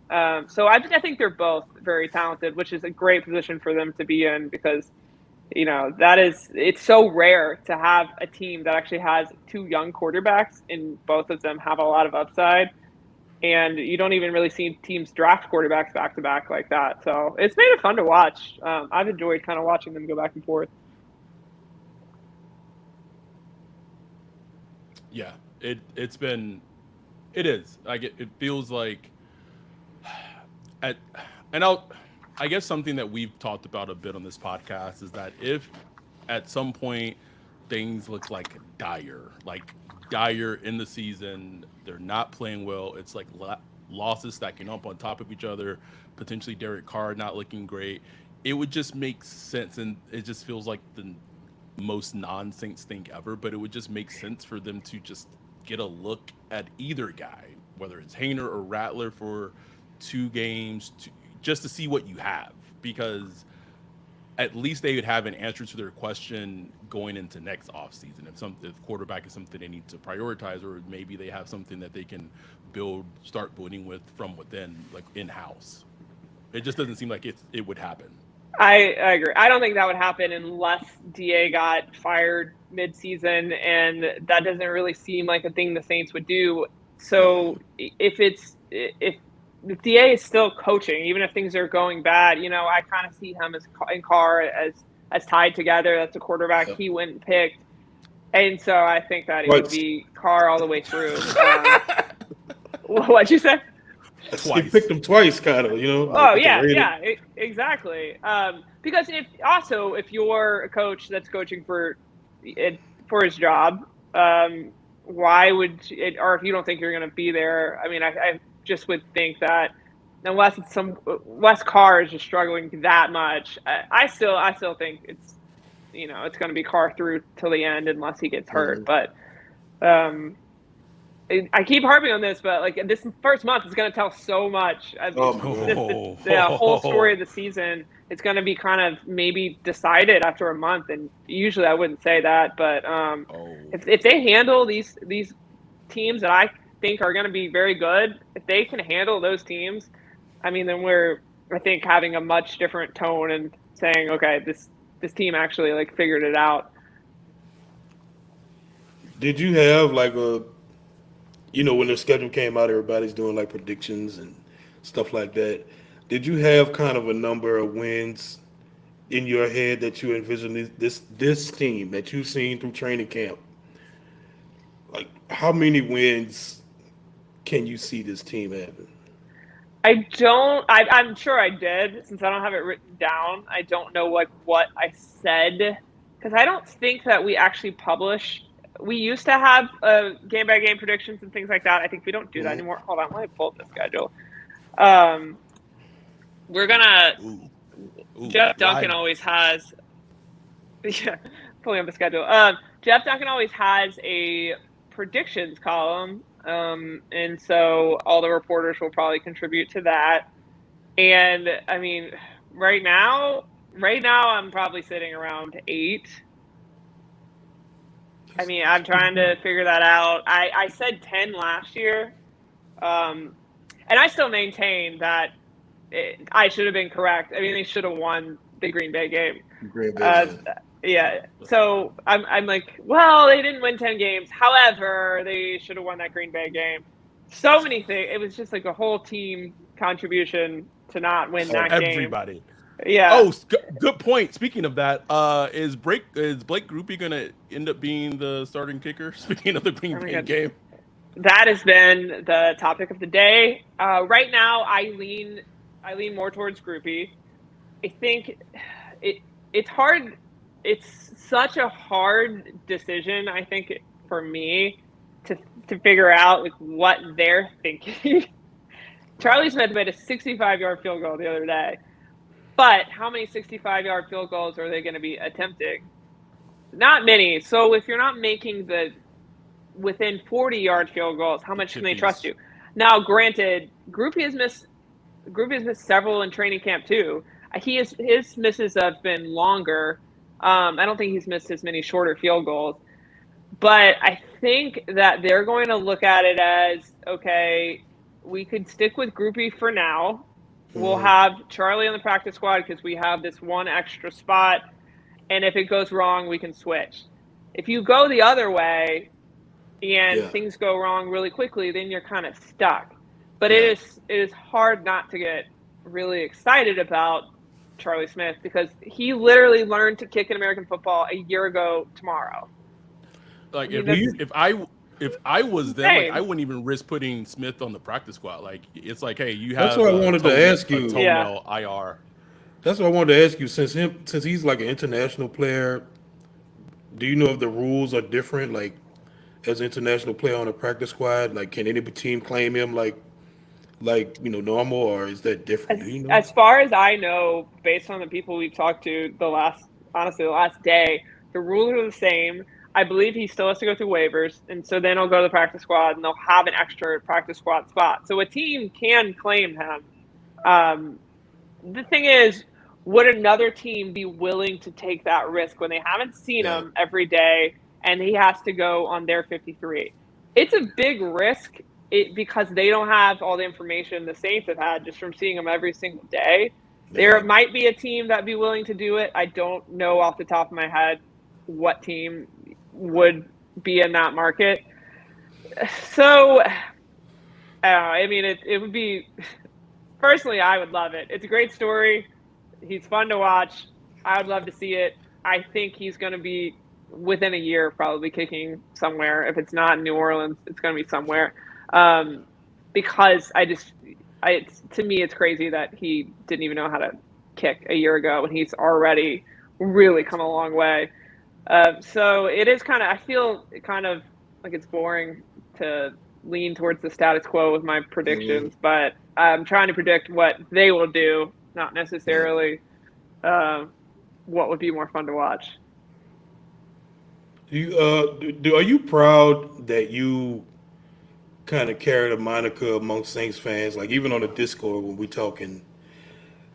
[SPEAKER 2] So I think they're both very talented, which is a great position for them to be in because it's so rare to have a team that actually has two young quarterbacks and both of them have a lot of upside. And you don't even really see teams draft quarterbacks back to back like that. So it's made it fun to watch. I've enjoyed kind of watching them go back and forth.
[SPEAKER 1] Yeah. It is. Like it feels like at and I guess something that we've talked about a bit on this podcast is that if at some point things look like dire in the season, they're not playing well. It's like losses stacking up on top of each other. Potentially Derek Carr not looking great. It would just make sense, and it just feels like the most non-Saints thing ever. But it would just make sense for them to just get a look at either guy, whether it's Hayner or Rattler, for 2 games, just to see what you have, because at least they would have an answer to their question going into next offseason. If quarterback is something they need to prioritize, or maybe they have something that they can start building with from within, like in house. It just doesn't seem like it would happen.
[SPEAKER 2] I agree. I don't think that would happen unless DA got fired mid-season, and that doesn't really seem like a thing the Saints would do. So if DA is still coaching, even if things are going bad, I kind of see him and Carr as tied together. That's a quarterback
[SPEAKER 3] Yeah.
[SPEAKER 2] he wouldn't pick, and so I think that it would
[SPEAKER 3] Twice.
[SPEAKER 2] be Carr all the way through. What'd you say?
[SPEAKER 3] He
[SPEAKER 1] Twice.
[SPEAKER 3] picked him twice, kind of. Like
[SPEAKER 2] Oh
[SPEAKER 3] with the
[SPEAKER 2] yeah,
[SPEAKER 3] Raiders.
[SPEAKER 2] yeah, exactly. Because if you're a coach that's coaching for his job, why would it? Or if you don't think you're going to be there, I mean, I just would think that unless it's unless Carr is just struggling that much, I still think it's going to be Carr through till the end unless he gets hurt.
[SPEAKER 3] Mhm.
[SPEAKER 2] But I keep harping on this, but like this first month is going to tell so much.
[SPEAKER 3] Oh my God.
[SPEAKER 2] The whole story of the season, it's going to be kind of maybe decided after a month. And usually I wouldn't say that, but if they handle these teams that I think are going to be very good, if they can handle those teams, I mean, then we're, I think, having a much different tone and saying, okay, this team actually like figured it out.
[SPEAKER 3] Did you have like when the schedule came out, everybody's doing like predictions and stuff like that. Did you have kind of a number of wins in your head that you envision this team that you've seen through training camp? Like, how many wins can you see this team having?
[SPEAKER 2] I don't. I'm sure I did, since I don't have it written down. I don't know like what I said, because I don't think that we actually publish. We used to have game by game predictions and things like that. I think we don't do that
[SPEAKER 3] Mhm.
[SPEAKER 2] anymore. Hold on, let me pull up the schedule. We're gonna.
[SPEAKER 1] Ooh,
[SPEAKER 2] Jeff Duncan
[SPEAKER 1] live.
[SPEAKER 2] always has. Yeah, pulling up the schedule. Jeff Duncan always has a predictions column, and so all the reporters will probably contribute to that. And I mean, right now, I'm probably sitting around 8. I mean, I'm trying to figure that out. I said 10 last year, and I still maintain that I should have been correct. I mean, they should have won the Green Bay game.
[SPEAKER 3] Green Bay
[SPEAKER 2] Uh,
[SPEAKER 3] game.
[SPEAKER 2] yeah. So I'm like, well, they didn't win 10 games. However, they should have won that Green Bay game. So many things. It was just like a whole team contribution to not win that game.
[SPEAKER 1] Everybody.
[SPEAKER 2] Yeah.
[SPEAKER 1] Oh, good point. Speaking of that, is Blake Groupie gonna end up being the starting kicker? Speaking of the Green Bay game,
[SPEAKER 2] that has been the topic of the day. Right now, I lean more towards Groupie. I think it's hard. It's such a hard decision, I think, for me to figure out like what they're thinking. Charlie Smith made a 65-yard field goal the other day, but how many 65-yard field goals are they going to be attempting? Not many. So if you're not making the within 40-yard field goals, how much can they trust you? Now, granted, Groupie has missed several in training camp too. His misses have been longer. I don't think he's missed as many shorter field goals. But I think that they're going to look at it as, okay, we could stick with Groupie for now. We'll have Charlie on the practice squad because we have this one extra spot. And if it goes wrong, we can switch. If you go the other way and things go wrong really quickly, then you're kind of stuck. But it is hard not to get really excited about Charlie Smith because he literally learned to kick in American football a year ago tomorrow.
[SPEAKER 1] Like if I was them, like, I wouldn't even risk putting Smith on the practice squad. Like it's like, hey, you have.
[SPEAKER 3] That's what I wanted to ask you.
[SPEAKER 1] Toenail IR. That's
[SPEAKER 3] what I wanted to ask you. Since he's like an international player, do you know if the rules are different? Like as an international player on a practice squad, like can any team claim him like normal, or is that different? Do you know?
[SPEAKER 2] As far as I know, based on the people we've talked to the last day, the rules are the same. I believe he still has to go through waivers, and so then he'll go to the practice squad, and they'll have an extra practice squad spot. So a team can claim him. The thing is, would another team be willing to take that risk when they haven't seen him every day, and he has to go on their 53? It's a big risk because they don't have all the information the Saints have had just from seeing him every single day. There might be a team that'd be willing to do it. I don't know off the top of my head what team would be in that market. So, I mean, it would be, personally, I would love it. It's a great story. He's fun to watch. I would love to see it. I think he's going to be within a year probably kicking somewhere. If it's not in New Orleans, it's going to be somewhere. Because to me, it's crazy that he didn't even know how to kick a year ago and he's already really come a long way. So it is I feel kind of like it's boring to lean towards the status quo with my predictions, but I'm trying to predict what they will do, not necessarily what would be more fun to watch.
[SPEAKER 3] Are you proud that you kind of carried a moniker among Saints fans? Like even on the Discord when we talking,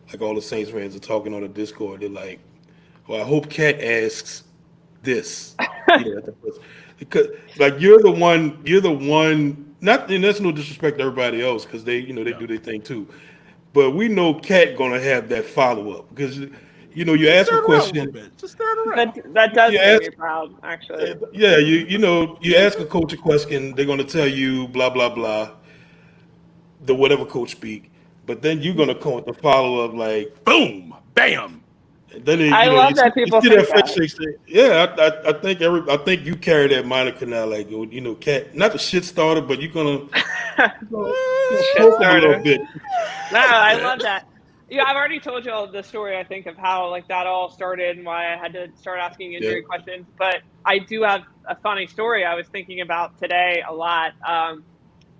[SPEAKER 3] like all the Saints fans are talking on the Discord, they're like, well, I hope Cat asks this. Because like you're the one, not, and that's no disrespect to everybody else because they do their thing too. But we know Cat gonna have that follow-up because you ask a question.
[SPEAKER 1] Just start around.
[SPEAKER 2] That does make me proud, actually.
[SPEAKER 3] Yeah, you ask a coach a question, they're gonna tell you blah blah blah, the whatever coach speak, but then you're gonna come with the follow-up like
[SPEAKER 1] boom, bam.
[SPEAKER 3] Then
[SPEAKER 2] I love that people think that.
[SPEAKER 3] I think you carry that moniker now, like Cat, not the shit starter, but you're gonna poke a little bit.
[SPEAKER 2] No, I love that. Yeah, I've already told you all the story, I think, of how like that all started and why I had to start asking injury questions. But I do have a funny story I was thinking about today a lot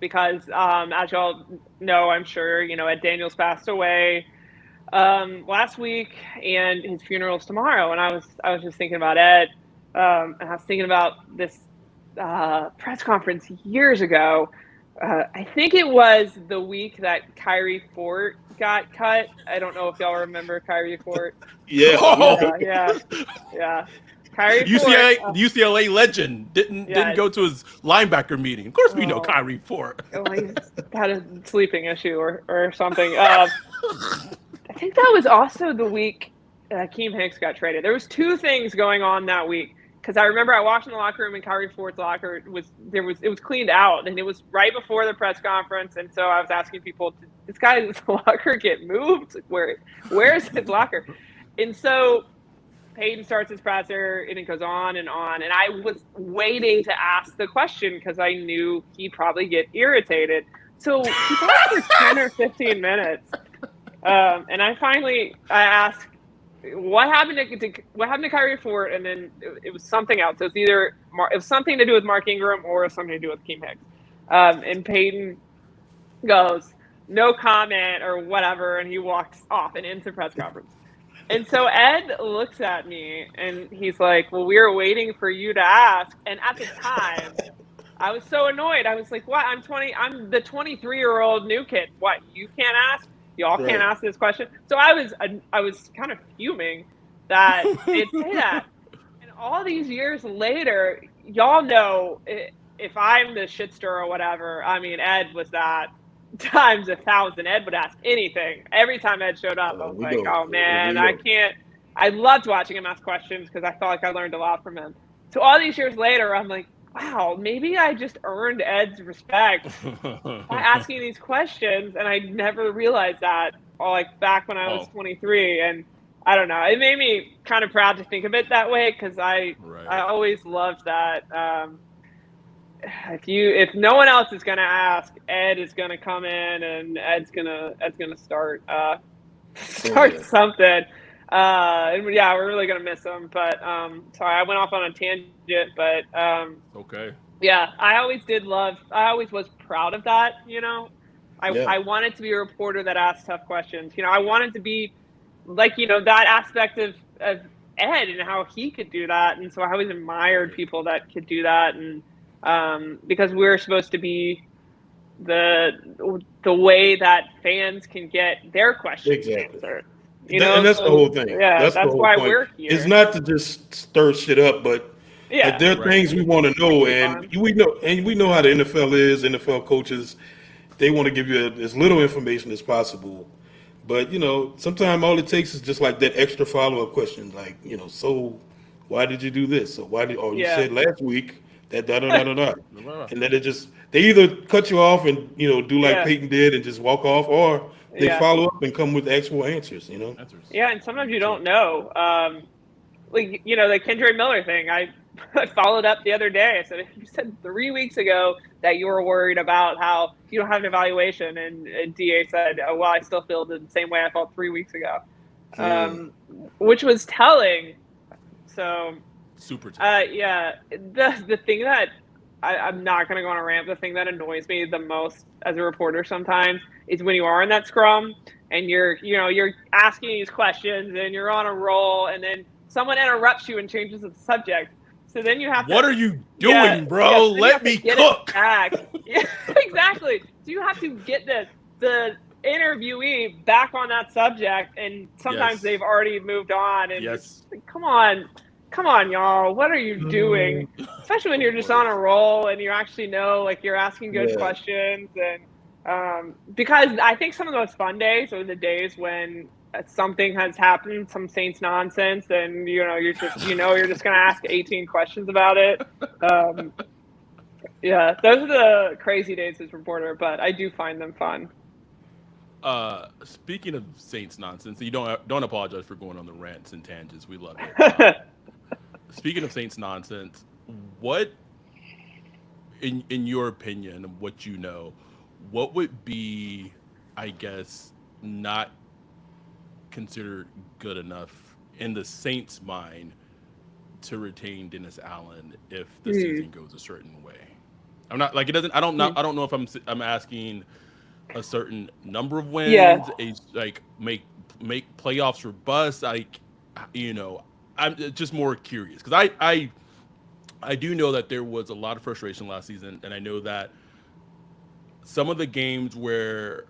[SPEAKER 2] because, as y'all know, I'm sure, Ed Daniels passed away last week, and his funeral's tomorrow. And I was just thinking about Ed, and I was thinking about this press conference years ago. I think it was the week that Kyrie Fort got cut. I don't know if y'all remember Kyrie Fort.
[SPEAKER 3] Yeah.
[SPEAKER 2] Kyrie
[SPEAKER 1] UCLA,
[SPEAKER 2] Fort,
[SPEAKER 1] UCLA legend didn't go to his linebacker meeting. Of course, we know Kyrie Fort.
[SPEAKER 2] He had a sleeping issue or something. I think that was also the week Akeem Hicks got traded. There was two things going on that week. Because I remember I walked in the locker room and Kyrie Fort's locker it was cleaned out, and it was right before the press conference, and so I was asking people, did this guy's locker get moved? Where's his locker? And so Peyton starts his presser, and it goes on, and I was waiting to ask the question because I knew he'd probably get irritated. So he talked for 10 or 15 minutes, and I asked, what happened to Kyrie Fort, and then it was something else. It was something to do with Mark Ingram or something to do with Akeem Hicks. And Peyton goes, no comment or whatever, and he walks off and ends the press conference. And so Ed looks at me and he's like, well, we were waiting for you to ask. And at the time, I was so annoyed. I was like, what? I'm the 23-year-old new kid. What? You can't ask? Y'all can't ask this question. So I was kind of fuming that they'd say that. And all these years later, y'all know if I'm the shitster or whatever, I mean, Ed was that times 1,000. Ed would ask anything. Every time Ed showed up, I was like, oh, man, I can't. I loved watching him ask questions because I felt like I learned a lot from him. So all these years later, I'm like, wow, maybe I just earned Ed's respect by asking these questions, and I never realized that, like back when I was 23. And I don't know, it made me kind of proud to think of it that way because I always loved that. If no one else is gonna ask, Ed is gonna come in and Ed's gonna start something. And yeah, we're really gonna miss him. But sorry, I went off on a tangent. But
[SPEAKER 1] okay.
[SPEAKER 2] Yeah, I always was proud of that. I wanted to be a reporter that asked tough questions. I wanted to be like that aspect of Ed and how he could do that. And so I always admired people that could do that. And because we're supposed to be the way that fans can get their questions answered.
[SPEAKER 3] And that's the whole thing.
[SPEAKER 2] Yeah, that's why we're here.
[SPEAKER 3] It's not to just stir shit up, but like, there are things we want to know, and we know how the NFL is. NFL coaches, they want to give you as little information as possible. But sometimes all it takes is just like that extra follow-up question, like so why did you do this? So why did you said last week that da da da da da, and then they either cut you off and do like Peyton did and just walk off, or they follow up and come with actual answers.
[SPEAKER 2] Yeah, and sometimes you don't know. Like the Kendre Miller thing. I followed up the other day. I said, you said 3 weeks ago that you were worried about how you don't have an evaluation, and DA said, oh, well, I still feel the same way I felt 3 weeks ago, which was telling. So
[SPEAKER 1] super telling.
[SPEAKER 2] Yeah, the thing that I'm not going to go on a rant. The thing that annoys me the most as a reporter sometimes is when you are in that scrum and you're asking these questions and you're on a roll, and then someone interrupts you and changes the subject. So then you have to.
[SPEAKER 1] What are you doing, bro? Let me cook.
[SPEAKER 2] Yeah, exactly. So you have to get the interviewee back on that subject, and sometimes they've already moved on. And it's like, come on, y'all. What are you doing? Especially when you're just on a roll and you actually know, like, you're asking good questions. And because I think some of the most fun days are the days when something has happened, some Saints nonsense, and you're just going to ask 18 questions about it. Yeah, those are the crazy days as a reporter, but I do find them fun.
[SPEAKER 1] Speaking of Saints nonsense, you don't apologize for going on the rants and tangents. We love it. Speaking of Saints nonsense, what, in your opinion, what what would be, I guess, not considered good enough in the Saints' mind to retain Dennis Allen if the season goes a certain way? I'm not like it doesn't. I don't know if I'm asking a certain number of wins, make playoffs or bust. I'm just more curious because I do know that there was a lot of frustration last season, and I know that some of the games where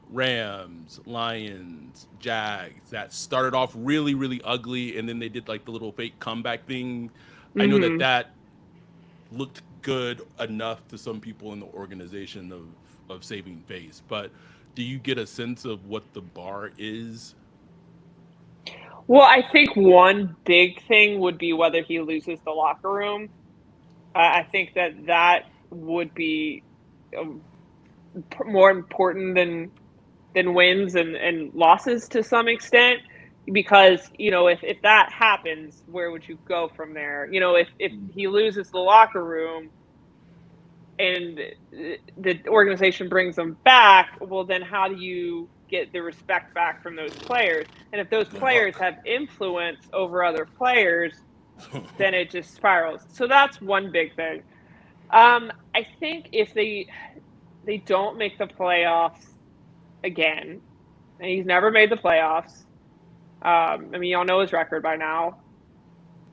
[SPEAKER 1] Rams, Lions, Jags that started off really, really ugly, and then they did like the little fake comeback thing. Mm-hmm. I know that looked good enough to some people in the organization of saving face, but do you get a sense of what the bar is?
[SPEAKER 2] Well, I think one big thing would be whether he loses the locker room. I think that would be more important than wins and losses to some extent, because if that happens, where would you go from there? If he loses the locker room and the organization brings them back, well, then how do you get the respect back from those players? And if those players have influence over other players, then it just spirals. So that's one big thing. I think if they don't make the playoffs again, and he's never made the playoffs. I mean, y'all know his record by now.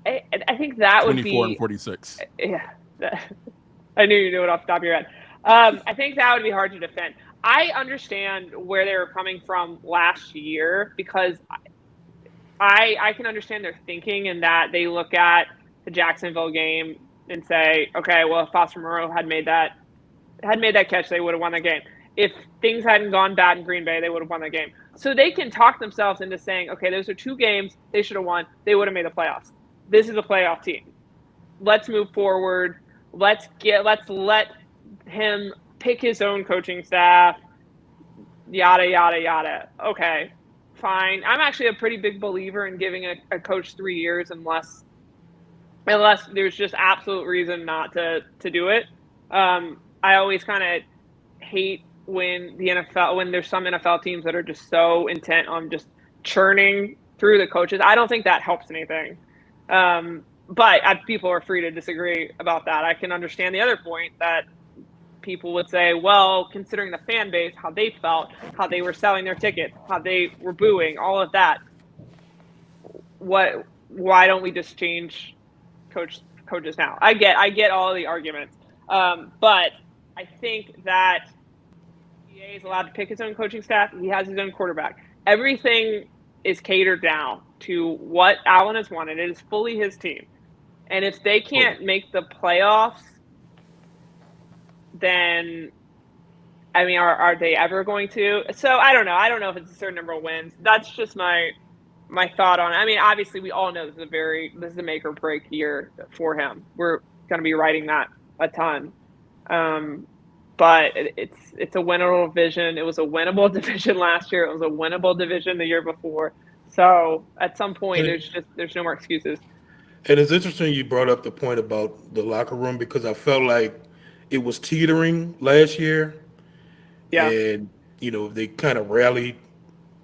[SPEAKER 2] I think that would be
[SPEAKER 1] 24 and 46.
[SPEAKER 2] Yeah, I knew you knew it off the top of your head. I think that would be hard to defend. I understand where they were coming from last year, because I can understand their thinking in that they look at the Jacksonville game and say, okay, well, if Foster Moreau had made that catch, they would have won that game. If things hadn't gone bad in Green Bay, they would have won that game. So they can talk themselves into saying, okay, those are 2 games they should have won. They would have made the playoffs. This is a playoff team. Let's move forward. Let's let him pick his own coaching staff. Yada, yada, yada. Okay, fine. I'm actually a pretty big believer in giving a coach 3 years unless there's just absolute reason not to do it. I always kind of hate when there's some NFL teams that are just so intent on just churning through the coaches. I don't think that helps anything. But people are free to disagree about that. I can understand the other point that people would say, well, considering the fan base, how they felt, how they were selling their tickets, how they were booing, all of that. Why don't we just change coaches now? I get all the arguments. But I think that DA is allowed to pick his own coaching staff. He has his own quarterback. Everything is catered now to what Allen has wanted. It is fully his team. And if they can't make the playoffs, then, I mean, are they ever going to? So I don't know. I don't know if it's a certain number of wins. That's just my thought on it. I mean, obviously, we all know this is a make or break year for him. We're going to be writing that a ton. But it's a winnable division. It was a winnable division last year. It was a winnable division the year before. So at some point, there's no more excuses.
[SPEAKER 3] And it's interesting you brought up the point about the locker room, because I felt like it was teetering last year.
[SPEAKER 2] Yeah.
[SPEAKER 3] And, they kind of rallied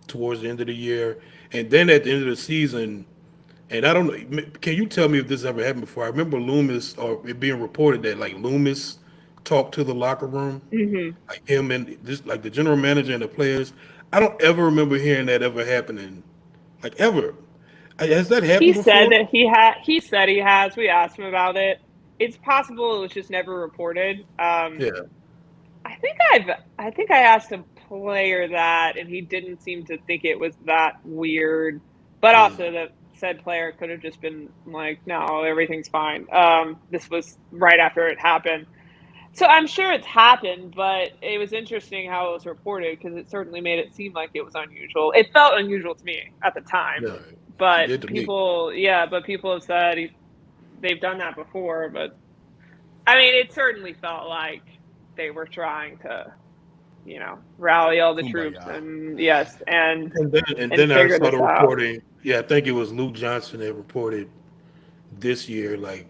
[SPEAKER 3] towards the end of the year. And then at the end of the season, and I don't know, can you tell me if this ever happened before? I remember Loomis, or it being reported that like Loomis talked to the locker room, like him and just like the general manager and the players. I don't ever remember hearing that ever happening, like ever. Has that happened before?
[SPEAKER 2] He said he has. We asked him about it. It's possible it was just never reported.
[SPEAKER 3] Yeah.
[SPEAKER 2] I think I asked a player that, and he didn't seem to think it was that weird. But also the said player could have just been like, no, everything's fine. This was right after it happened. So I'm sure it's happened, but it was interesting how it was reported, because it certainly made it seem like it was unusual. It felt unusual to me at the time.
[SPEAKER 3] Yeah.
[SPEAKER 2] But people have said they've done that before. But I mean, it certainly felt like they were trying to, rally all the troops, and
[SPEAKER 3] then I saw the reporting. Yeah, I think it was Luke Johnson that reported this year, like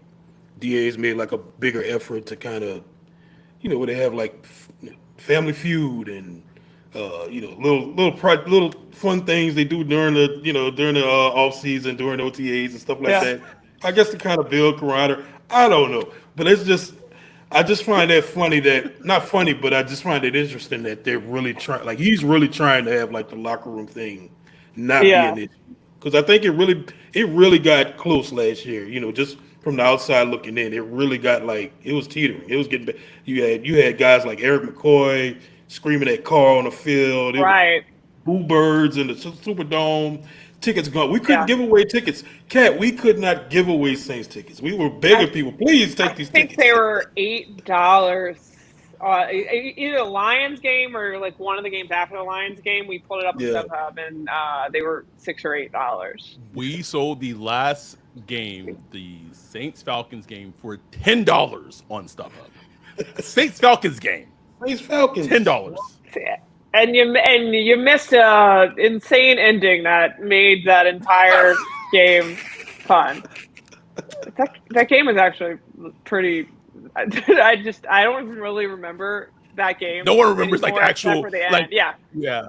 [SPEAKER 3] DA's made like a bigger effort to kind of, where they have like Family Feud and little fun things they do during the off season, during OTAs and stuff like that. I guess to kind of build camaraderie. I don't know, but I just find that funny, that not funny, but I just find it interesting that they're really trying. Like he's really trying to have like the locker room thing not be an issue, because I think it really got close last year. Just from the outside looking in, it really got like it was teetering. It was getting bad. You had guys like Eric McCoy screaming at Carr on the field.
[SPEAKER 2] Right.
[SPEAKER 3] Boo birds in the Superdome. Tickets gone. We couldn't give away tickets. Kat, we could not give away Saints tickets. We were begging people, please take these tickets.
[SPEAKER 2] I think they were $8 either the Lions game or like one of the games after the Lions game. We pulled it up on
[SPEAKER 3] Yeah.
[SPEAKER 2] StubHub, and they were $6 or $8.
[SPEAKER 1] We sold the last game, the Saints Falcons game, for $10 on StubHub. Saints Falcons game,
[SPEAKER 3] Saints Falcons.
[SPEAKER 1] $10.
[SPEAKER 2] And you missed a insane ending that made that entire game fun. That game was actually pretty. I don't even really remember that game.
[SPEAKER 1] No one remembers like
[SPEAKER 2] anymore,
[SPEAKER 1] actual
[SPEAKER 2] except for the end.
[SPEAKER 1] like
[SPEAKER 2] yeah.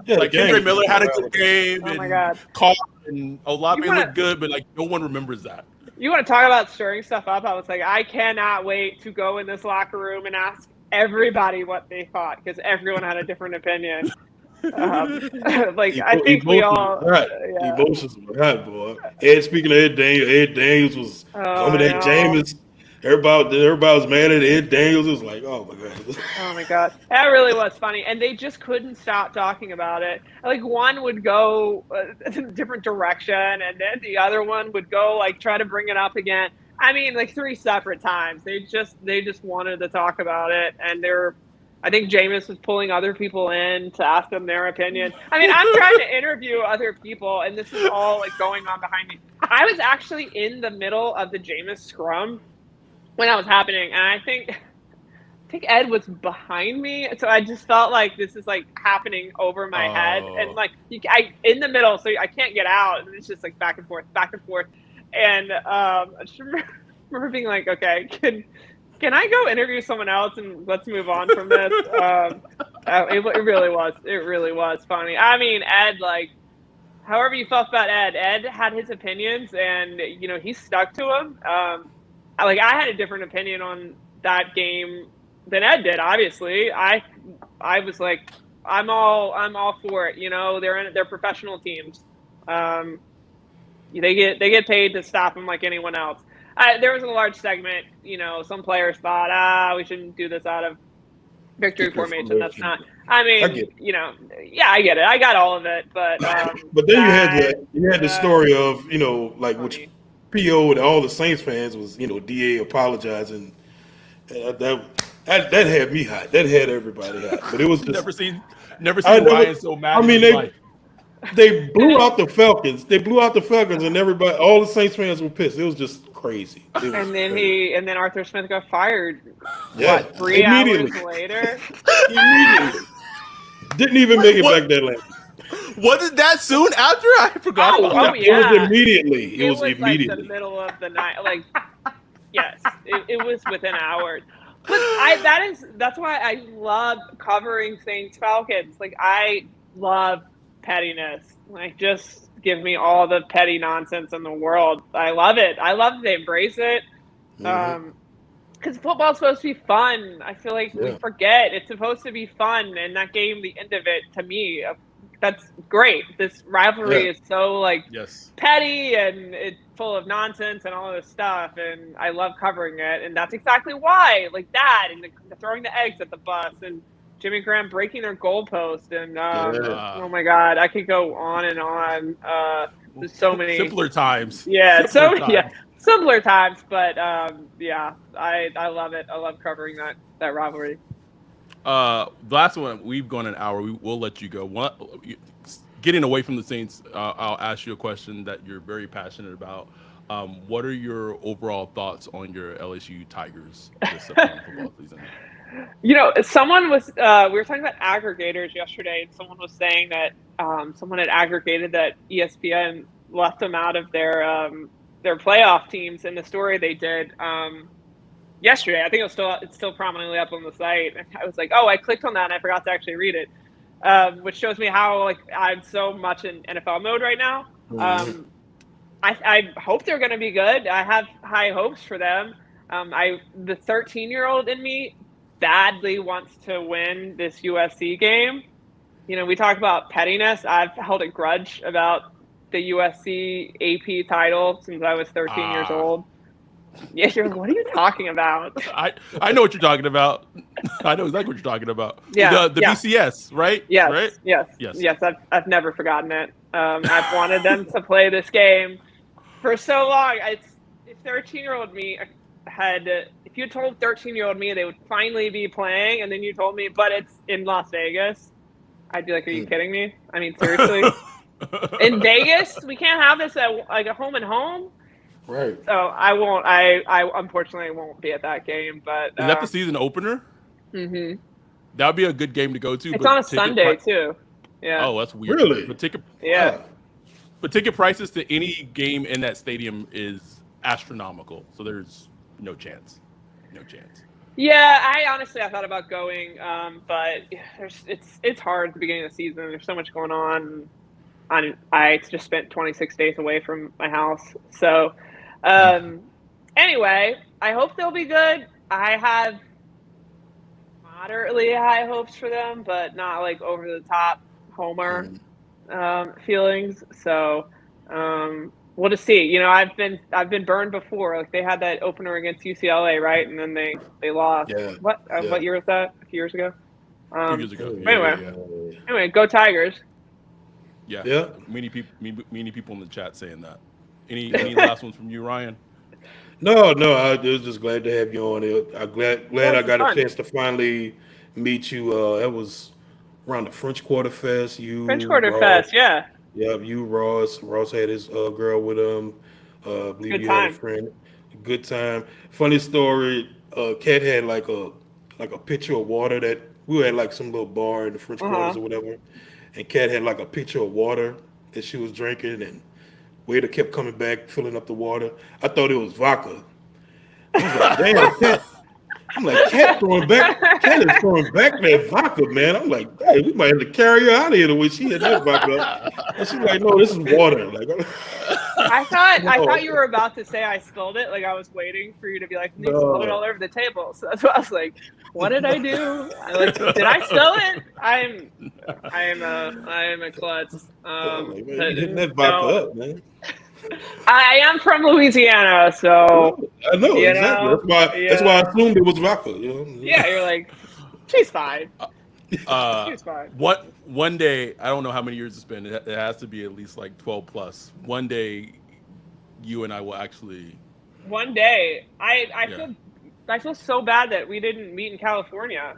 [SPEAKER 1] Like Kendre Miller had a good game.
[SPEAKER 2] Oh my
[SPEAKER 1] and
[SPEAKER 2] God.
[SPEAKER 1] Carr and Olave
[SPEAKER 2] You wanna-
[SPEAKER 1] looked good, but like no one remembers that.
[SPEAKER 2] You want to talk about stirring stuff up? I was like, I cannot wait to go in this locker room and ask everybody what they thought because everyone had a different opinion. I think we all. Yeah.
[SPEAKER 3] Emotions were hot, boy. Speaking of Ed Daniels was coming at Jameis. Everybody was mad at Ed Daniels. It was like, oh my God.
[SPEAKER 2] Oh my God. That really was funny. And they just couldn't stop talking about it. Like one would go a different direction and then the other one would go like try to bring it up again. I mean, like 3 separate times. They just wanted to talk about it. And I think Jameis was pulling other people in to ask them their opinion. I mean, I'm trying to interview other people and this is all like going on behind me. I was actually in the middle of the Jameis scrum when that was happening, and I think Ed was behind me, so I just felt like this is like happening over my head, and like I in the middle, so I can't get out, and it's just like back and forth, and I just remember being like, okay, can I go interview someone else and let's move on from this? It really was funny. I mean, Ed, like, however you felt about Ed had his opinions, and he stuck to them. I had a different opinion on that game than Ed did. Obviously, I was like, I'm all for it. They're professional teams. They get paid to stop them like anyone else. There was a large segment. Some players thought, we shouldn't do this out of victory formation. That's not. I mean, I get it. I got all of it, but
[SPEAKER 3] then you had the story of which PO and all the Saints fans was, DA apologizing. That had me hot. That had everybody hot. But it was just
[SPEAKER 1] never seen Ryan so mad.
[SPEAKER 3] I mean, they blew out the Falcons. And everybody, all the Saints fans were pissed. It was just crazy.
[SPEAKER 2] And then Arthur Smith got fired.
[SPEAKER 3] Yeah,
[SPEAKER 2] 3 hours later?
[SPEAKER 3] Immediately. Didn't even make it back that late.
[SPEAKER 1] Was it that soon after? I forgot about that.
[SPEAKER 2] Yeah.
[SPEAKER 3] It was immediately.
[SPEAKER 2] It was immediately. Like the middle of the night. Like, yes, it was within hours. But that's why I love covering Saints Falcons. Like, I love pettiness. Like, just give me all the petty nonsense in the world. I love it. I love that they embrace it. Because football's supposed to be fun. I feel like we forget it's supposed to be fun. And that game, the end of it, to me, that's great. This rivalry is so petty and it's full of nonsense and all this stuff, and I love covering it. And that's exactly why, like that, and the throwing the eggs at the bus, and Jimmy Graham breaking their goalpost, and oh my God, I could go on and on. There's so many
[SPEAKER 1] simpler times.
[SPEAKER 2] Yeah, simpler times, but I love it. I love covering that rivalry.
[SPEAKER 1] Last one, we've gone an hour. We'll let you go. Getting away from the Saints, I'll ask you a question that you're very passionate about. What are your overall thoughts on your LSU Tigers this upcoming football season?
[SPEAKER 2] Someone was we were talking about aggregators yesterday, and someone was saying that someone had aggregated that ESPN left them out of their playoff teams in the story they did yesterday. I think it's still prominently up on the site. And I was like, I clicked on that and I forgot to actually read it, which shows me how I'm so much in NFL mode right now. I hope they're going to be good. I have high hopes for them. The 13-year-old in me badly wants to win this USC game. We talk about pettiness. I've held a grudge about the USC AP title since I was 13 years old. Yeah, you're like, what are you talking about?
[SPEAKER 1] I know what you're talking about. I know exactly what you're talking about.
[SPEAKER 2] Yeah,
[SPEAKER 1] the BCS, right?
[SPEAKER 2] Yes,
[SPEAKER 1] right?
[SPEAKER 2] Yes. I've never forgotten it. I've wanted them to play this game for so long. It's 13-year-old me. if you had told 13-year-old me they would finally be playing, and then you told me, but it's in Las Vegas, I'd be like, are you kidding me? I mean, seriously? In Vegas, we can't have this at like a home and home.
[SPEAKER 3] Right.
[SPEAKER 2] So I won't. I unfortunately won't be at that game. But
[SPEAKER 1] Is that the season opener?
[SPEAKER 2] Mm-hmm.
[SPEAKER 1] That would be a good game to go to.
[SPEAKER 2] It's
[SPEAKER 1] but
[SPEAKER 2] on a Sunday too. Yeah.
[SPEAKER 1] Oh, that's weird.
[SPEAKER 3] Really?
[SPEAKER 2] Yeah.
[SPEAKER 1] But ticket prices to any game in that stadium is astronomical. So there's no chance. No chance.
[SPEAKER 2] Yeah, I thought about going, but it's hard at the beginning of the season. There's so much going on. I just spent 26 days away from my house. So, anyway, I hope they'll be good. I have moderately high hopes for them, but not like over the top homer feelings. So, we'll just see. You know, I've been burned before. Like they had that opener against UCLA, right? And then they lost.
[SPEAKER 3] Yeah.
[SPEAKER 2] What year was that? A few years ago.
[SPEAKER 1] 2 years ago.
[SPEAKER 2] Anyway, go Tigers.
[SPEAKER 1] Yeah. Many people in the chat saying that. Any last ones from you, Ryan?
[SPEAKER 3] No. I was just glad to have you on it. I'm glad I got
[SPEAKER 2] fun.
[SPEAKER 3] a chance to finally meet you. That was around the French Quarter Fest.
[SPEAKER 2] Fest, yeah.
[SPEAKER 3] Yeah, you, Ross. Ross had his girl with him. I believe
[SPEAKER 2] Good
[SPEAKER 3] you
[SPEAKER 2] time.
[SPEAKER 3] had a friend. Good time. Funny story. Kat had like a pitcher of water that we had like some little bar in the French Quarters or whatever. And Kat had like a pitcher of water that she was drinking, and waiter kept coming back, filling up the water. I thought it was vodka. I was like, damn, Kat. I'm like, Kat is throwing back that vodka, man. I'm like, hey, we might have to carry her out of here the way she had that vodka. And she's like, no, this is water. Like,
[SPEAKER 2] I thought you were about to say I spilled it. Like I was waiting for you to be like, you spilled it all over the table. So that's what I was like, what did I do? Did I spill it? I am a klutz.
[SPEAKER 3] like, man, you hitting that vodka up, man.
[SPEAKER 2] I am from Louisiana, so
[SPEAKER 3] I know exactly. That's why I assumed it was vodka. You know?
[SPEAKER 2] Yeah, you're like, she's fine. She's fine.
[SPEAKER 1] One day, I don't know how many years it's been. It has to be at least like 12 plus. One day, you and I will actually.
[SPEAKER 2] One day, I feel so bad that we didn't meet in California.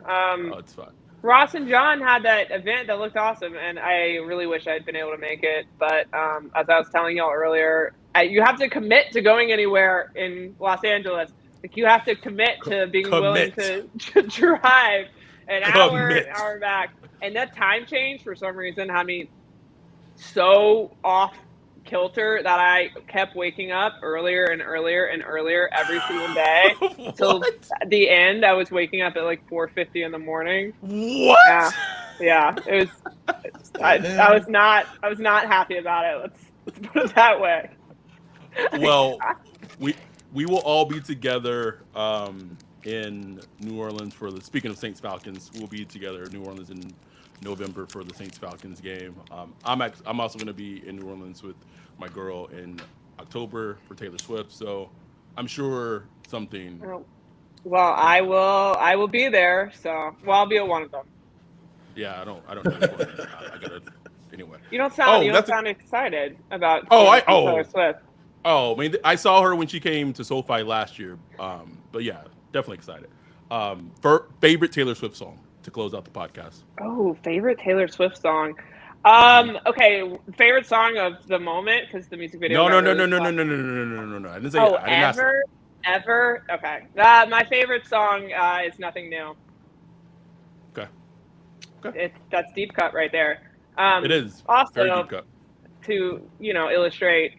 [SPEAKER 1] It's fine.
[SPEAKER 2] Ross and John had that event that looked awesome, and I really wish I'd been able to make it. But as I was telling y'all earlier, you have to commit to going anywhere in Los Angeles. Like you have to commit to being willing to drive an hour back. And that time change, for some reason, had me so off kilter that I kept waking up earlier and earlier and earlier every single day till the end. I was waking up at like 4:50 in the morning.
[SPEAKER 1] What?
[SPEAKER 2] Yeah. It was. I was not happy about it. Let's put it that way.
[SPEAKER 1] Well, we will all be together in New Orleans for the. Speaking of Saints Falcons, we'll be together in New Orleans in November for the Saints Falcons game. I'm also going to be in New Orleans with my girl in October for Taylor Swift. So I'm sure something.
[SPEAKER 2] Well, I will be there. So I'll be at one of them.
[SPEAKER 1] Yeah, I don't know. I gotta anyway.
[SPEAKER 2] You don't sound excited about Taylor Swift.
[SPEAKER 1] Oh, I mean, I saw her when she came to SoFi last year. But yeah, definitely excited. For favorite Taylor Swift song to close out the podcast.
[SPEAKER 2] Oh, favorite Taylor Swift song. Okay, favorite song of the moment because the music video.
[SPEAKER 1] No. I didn't say.
[SPEAKER 2] Oh,
[SPEAKER 1] I didn't
[SPEAKER 2] ever. Okay, my favorite song is "Nothing New."
[SPEAKER 1] Okay.
[SPEAKER 2] That's deep cut right there.
[SPEAKER 1] It is
[SPEAKER 2] also
[SPEAKER 1] very deep cut.
[SPEAKER 2] To illustrate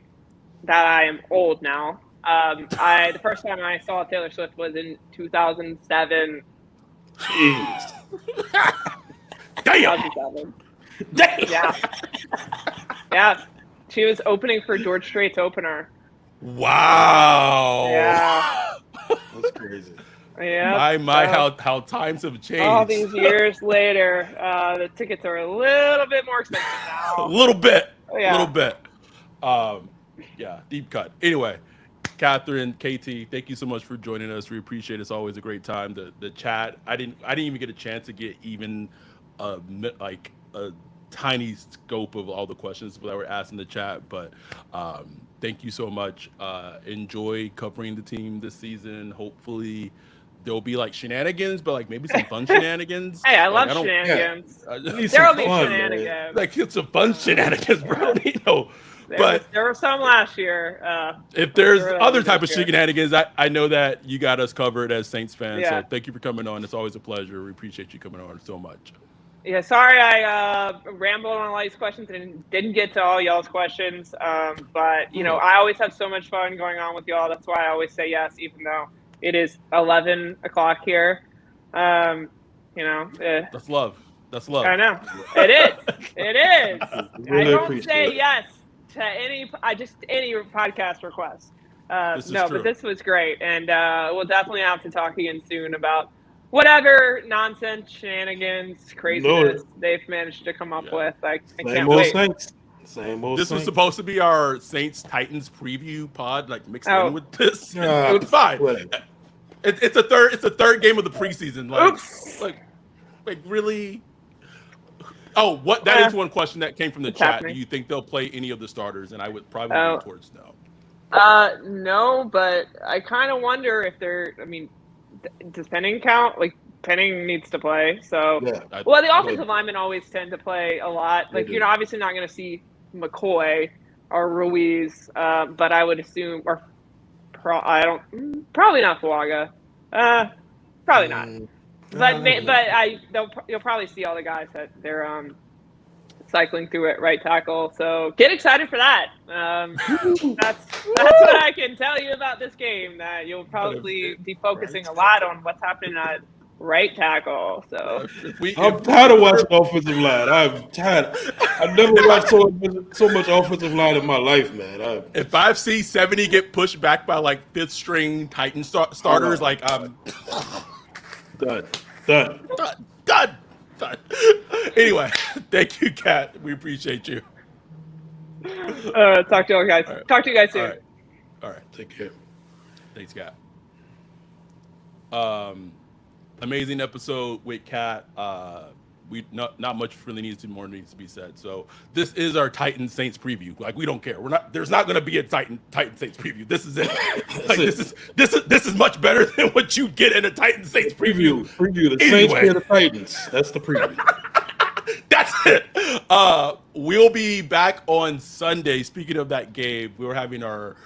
[SPEAKER 2] that I am old now. The first time I saw Taylor Swift was in 2007.
[SPEAKER 3] Jeez.
[SPEAKER 1] Damn.
[SPEAKER 2] 2007. Damn. Yeah. She was opening for George Strait's opener.
[SPEAKER 1] Wow.
[SPEAKER 2] Yeah.
[SPEAKER 3] That's crazy.
[SPEAKER 2] Yeah.
[SPEAKER 1] How times have changed.
[SPEAKER 2] All these years later, the tickets are a little bit more expensive now.
[SPEAKER 1] A little bit.
[SPEAKER 2] Yeah.
[SPEAKER 1] A little bit. Yeah, deep cut. Anyway, Katherine, KT, thank you so much for joining us. We appreciate it. It's always a great time. The chat. I didn't even get a chance to get even a tiny scope of all the questions that were asked in the chat, but thank you so much. Enjoy covering the team this season. Hopefully, there'll be like shenanigans, but like maybe some fun shenanigans.
[SPEAKER 2] Hey, I
[SPEAKER 1] Like
[SPEAKER 2] love
[SPEAKER 1] I don't.
[SPEAKER 2] shenanigans.
[SPEAKER 1] I
[SPEAKER 3] We need
[SPEAKER 2] There
[SPEAKER 3] some
[SPEAKER 2] will be
[SPEAKER 3] fun, man.
[SPEAKER 2] shenanigans.
[SPEAKER 1] like it's some fun shenanigans, bro. You know, but
[SPEAKER 2] There were some last year.
[SPEAKER 1] if there's
[SPEAKER 2] there were
[SPEAKER 1] other
[SPEAKER 2] others
[SPEAKER 1] type of
[SPEAKER 2] this year.
[SPEAKER 1] shenanigans, I know that you got us covered as Saints fans.
[SPEAKER 2] Yeah.
[SPEAKER 1] So thank you for coming on. It's always a pleasure. We appreciate you coming on so much.
[SPEAKER 2] Yeah, sorry I rambled on all these questions and didn't get to all y'all's questions. But, you know, I always have so much fun going on with y'all. That's why I always say yes, even though it is 11 o'clock here. You know.
[SPEAKER 1] That's love. That's love.
[SPEAKER 2] I know. It is. It is.
[SPEAKER 3] Really
[SPEAKER 2] I don't
[SPEAKER 3] appreciate
[SPEAKER 2] say
[SPEAKER 3] it.
[SPEAKER 2] yes to any podcast request.
[SPEAKER 1] This is
[SPEAKER 2] No,
[SPEAKER 1] true.
[SPEAKER 2] but this was great. And we'll definitely have to talk again soon about whatever nonsense, shenanigans, craziness they've managed to come up with. I
[SPEAKER 3] Same
[SPEAKER 2] can't
[SPEAKER 3] old
[SPEAKER 2] wait.
[SPEAKER 3] Saints. Same old
[SPEAKER 1] This was
[SPEAKER 3] Saints.
[SPEAKER 1] supposed to be our Saints Titans preview pod, like mixed
[SPEAKER 2] Oh.
[SPEAKER 1] in with this.
[SPEAKER 3] Yeah,
[SPEAKER 1] It's fine.
[SPEAKER 3] whatever.
[SPEAKER 1] It's a third game of the preseason. Like,
[SPEAKER 2] Oops.
[SPEAKER 1] like really. Oh, what? That is one question that came from the
[SPEAKER 2] It's
[SPEAKER 1] chat.
[SPEAKER 2] happening.
[SPEAKER 1] Do you think they'll play any of the starters? And I would probably
[SPEAKER 2] Oh.
[SPEAKER 1] lean towards no.
[SPEAKER 2] No, but I kind of wonder if they're. I mean, does Penning count? Like Penning needs to play. So,
[SPEAKER 3] Yeah.
[SPEAKER 2] well, the offensive linemen always tend to play a lot. Like
[SPEAKER 3] do.
[SPEAKER 2] you're obviously not going to see McCoy or Ruiz, but I would assume, or probably not Fuaga. Probably not. You'll probably see all the guys that they're cycling through at right tackle. So get excited for that. That's what I can tell you about this game. That you'll probably be focusing a lot on what's happening at right tackle. So
[SPEAKER 3] I'm tired of watching offensive line. I'm tired. I've never watched so much offensive line in my life, man.
[SPEAKER 1] If I see 70 get pushed back by like fifth string Titan starters, like I'm
[SPEAKER 3] done.
[SPEAKER 1] done. Anyway, thank you, Kat. We appreciate you.
[SPEAKER 2] talk to you guys.
[SPEAKER 1] All right.
[SPEAKER 2] Talk to you guys soon.
[SPEAKER 1] All right.
[SPEAKER 3] Take care.
[SPEAKER 1] Thanks, Kat. Amazing episode with Kat. We not much really needs to be said. So this is our Titan Saints preview. Like we don't care. There's not going to be a Titan Saints preview. This is it. Like this is much better than what you get in a Titan Saints preview.
[SPEAKER 3] Preview the Saints play the Titans. That's the preview.
[SPEAKER 1] That's it. We'll be back on Sunday. Speaking of that game, we were having our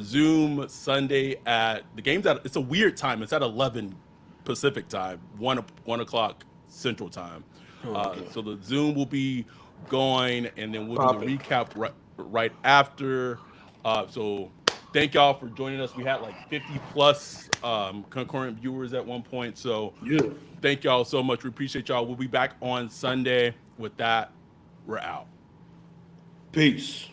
[SPEAKER 1] Zoom Sunday at the game's at. It's a weird time. It's at 11 Pacific time, 1 o'clock Central time. So the Zoom will be going, and then we'll do the recap right after. So thank y'all for joining us. We had like 50 plus concurrent viewers at one point. So thank y'all so much. We appreciate y'all. We'll be back on Sunday. With that, we're out.
[SPEAKER 3] Peace.